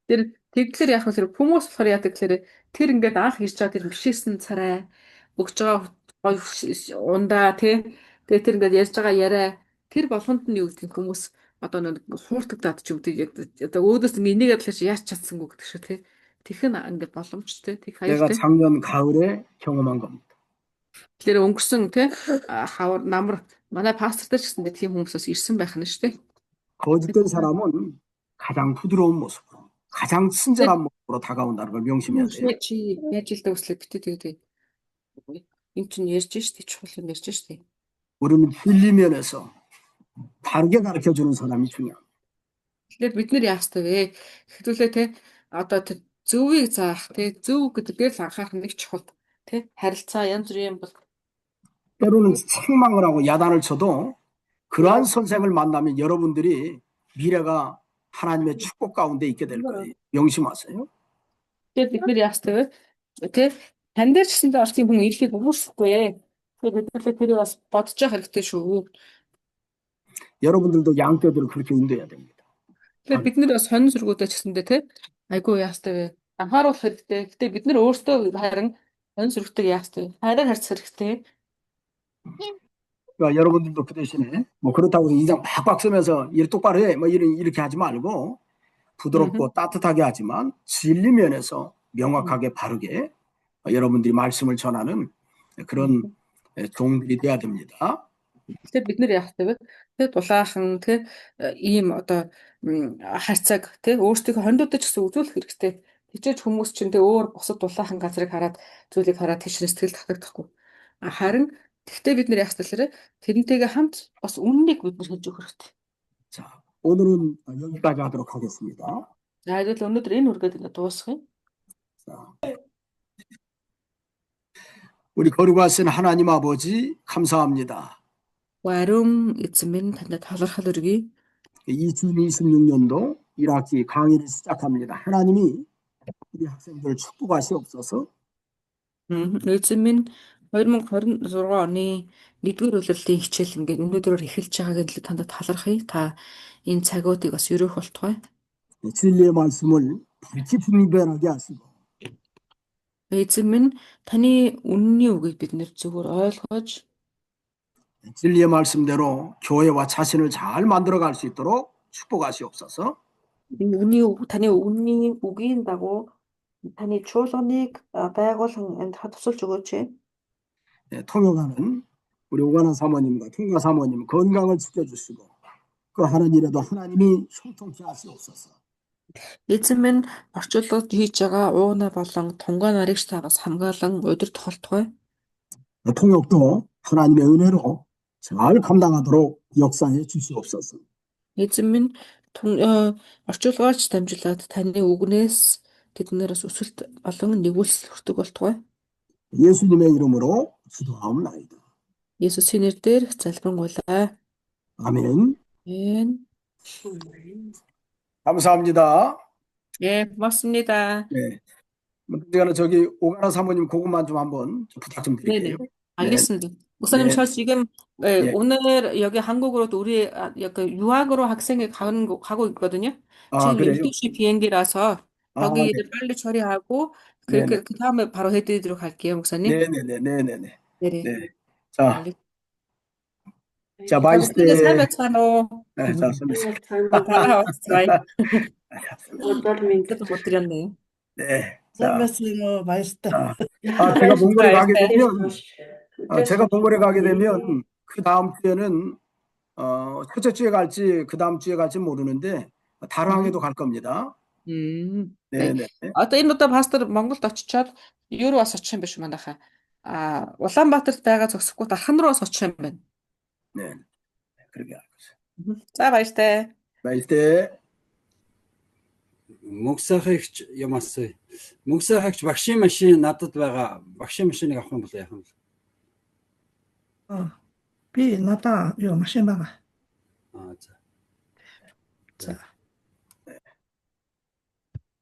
Тэр тэгэхээр яг л хүмүүс болохоор яадаг гэхээр тэр ингээд анх ирж байгаа тэр бишээсэн царай өгж байгаа гоё ундаа тий. Тэгээ тэр ингээд ярьж байгаа яриа тэр болгонд нь юу гэдэг хүмүүс одоо нэг хууртагдаад ч үгдээ одоо өөдөөс энийг ядлаач яаж чадсангүй гэдэг шиг тий. Тэх нь ингээд боломжтой тэг 내가 хаяг тий. 작년 가을에 경험한 겁니다. Тэгэхээр өнгөрсөн тий хавар намар манай пастортай ч гэсэн тийм хүмүүсээс ирсэн байх нь шүү дээ. 거짓된 사람은 가장 부드러운 모습으로, 가장 친절한 모습으로 다가온다는 걸 명심해야 돼요. Чи яаж илдэ өслөө битээ тэгээд юм чинь ярьж штэ чухал юм ярьж штэ. 우리는 진리면에서 바르게 가르쳐 주는 사람이 중요합니다. Тэгэхээр бид нэр яах вэ? Хэвлээ те одоо зөвийг заах те зөв гэдгээр л анхаарах нэг чухал те харилцаа янз бүрийн бол 때로는 책망을 하고 야단을 쳐도 그러한 선생을 만나면 여러분들이 미래가 하나님의 축복 가운데 있게 될 거예요. 명심하세요. тэгээд бид нэр яах вэ? Тэ тань дээр ч гэсэн орсон хүн ирэхийг өгөөсөхгүй. Тэгээд бид нэр тэрийг бас бодож явах хэрэгтэй шүү. 여러분들도 양떼들을 그렇게 인도해야 됩니다. Тэгээд бид нэр бас сонин зургуудаа ч гэсэндээ те айгүй яастай вэ? Анхааруулах хэрэгтэй. Гэтэ бид нэр өөрсдөө харин сонин зургуудыг яастай вэ? Хайраар харьцах хэрэгтэй. 그러니까 여러분들도 그 대신에 뭐 그렇다고 인상 팍팍 쓰면서 일 똑바로 해 뭐 이렇게 하지 말고 부드럽고 따뜻하게 하지만 진리면에서 명확하게 바르게 여러분들이 말씀을 전하는 그런 종들이 돼야 됩니다. Тэгэхээр бид нэр яах вэ? Тэгээ дулаахан тэгээ ийм одоо харьцааг тэгээ өөрсдийнхөө хондуудад ч гэсэн үзүүлэх хэрэгтэй. Тэжээж хүмүүс чинь тэгээ өөр бусад дулаахан газрыг хараад зүйлийг хараад тийш сэтгэл татагдахгүй. Харин тэгтээ бид нэр яах вэ? Тэрнтэйгээ хамт бас үннийг бид нар хийж өгөх хэрэгтэй. 자, 오늘은 여기까지 하도록 하겠습니다. За хэдүүл өнөөдөр энэ үргээд ингэ дуусгая. 자, 우리 거룩하신 하나님 아버지 감사합니다. Ариун эзэн минь танд талархал өргөе. 2026년도 1학기 강의를 시작합니다. 하나님이 우리 학생들을 축복하시옵소서. Эзэн минь 2026 оны 1-р улирлын хичээл ингээд өнөөдрөөр эхэлж байгааг л танд талархъя. Та энэ цагуудыг бас өрөөх болтугай. 진리의 말씀을 밝히 분별하게 하시고 Эзэн минь таны үнний үгийг бид нэр зөвөр ойлгож 진리의 말씀대로 교회와 자신을 잘 만들어갈 수 있도록 축복하시옵소서. таны үнний үгийн дагуу таны чуулганыг байгуулан амьдрахад тусалж өгөөч. 통역하는 우리 오가나 사모님과 통과 사모님 건강을 지켜주시고 그 하는 일에도 하나님이 형통케 하시옵소서. Эзэн минь орчуулгад хийж байгаа ууна болон тунгаа нарыг тагаас хамгаалan удирд толтгой. 통역도 하나님의 은혜로 잘 감당하도록 역사해 주시옵소서. Эзэн минь орчуулгаач дамжуулаад таны үгнээс тэднээс өсөлт болон нэгүүлсэл хүртэг болтугай. 예수님의 이름으로 기도하옵나이다. Есүсийн нэрээр залбирanгуйлаа. 아멘. 아멘. 감사합니다. 예, 고맙습니다. 네. 제가 저기 오가나 사모님 그것만 좀 한번 부탁 좀 드릴게요. 네네. 알겠습니다. 목사님, 네, 저 지금 예. 오늘 여기 한국으로 또 우리 여기 유학으로 학생이 가고 있거든요. 아, 지금 그래요? 12시 비행기라서 아, 네, 거기를 빨리 처리하고 네, 네, 그 다음에 바로 해드리도록 할게요, 목사님. 네, 네, 네, 네, 네, 네. 네네. 네. 자, 알겠. 자, Aber viele 마이스테, Salvatano. 네, 자, 손님. Para zwei. 알겠습니다. 그것도 못 드렸네요. 네, 자, 삶았어요. 맛있다. 자, 제가 몽골에 가게 Zwei. 되면, 제가 몽골에 가게 되면 그 다음 주에는 첫째 주에 갈지 그 다음 주에 갈지 모르는데 다르항에도 갈 겁니다. 네, 네. 네, Одоо энэ удаа пастор Монголд очичоод юу руу бас очих юм биш манайхаа. Улаанбаатарт байгаа зогсохгүй Дархан руу бас очих юм байна. 네, 그렇게 할 것이요. За баяртай. 마이스테, Мөнхсахигч юм асуу. Мөнхсахигч багшийн машин надад байгаа. Багшийн машиныг авах юм бол яах вэ? Би надаа юу машин байгаа. Аа за. За.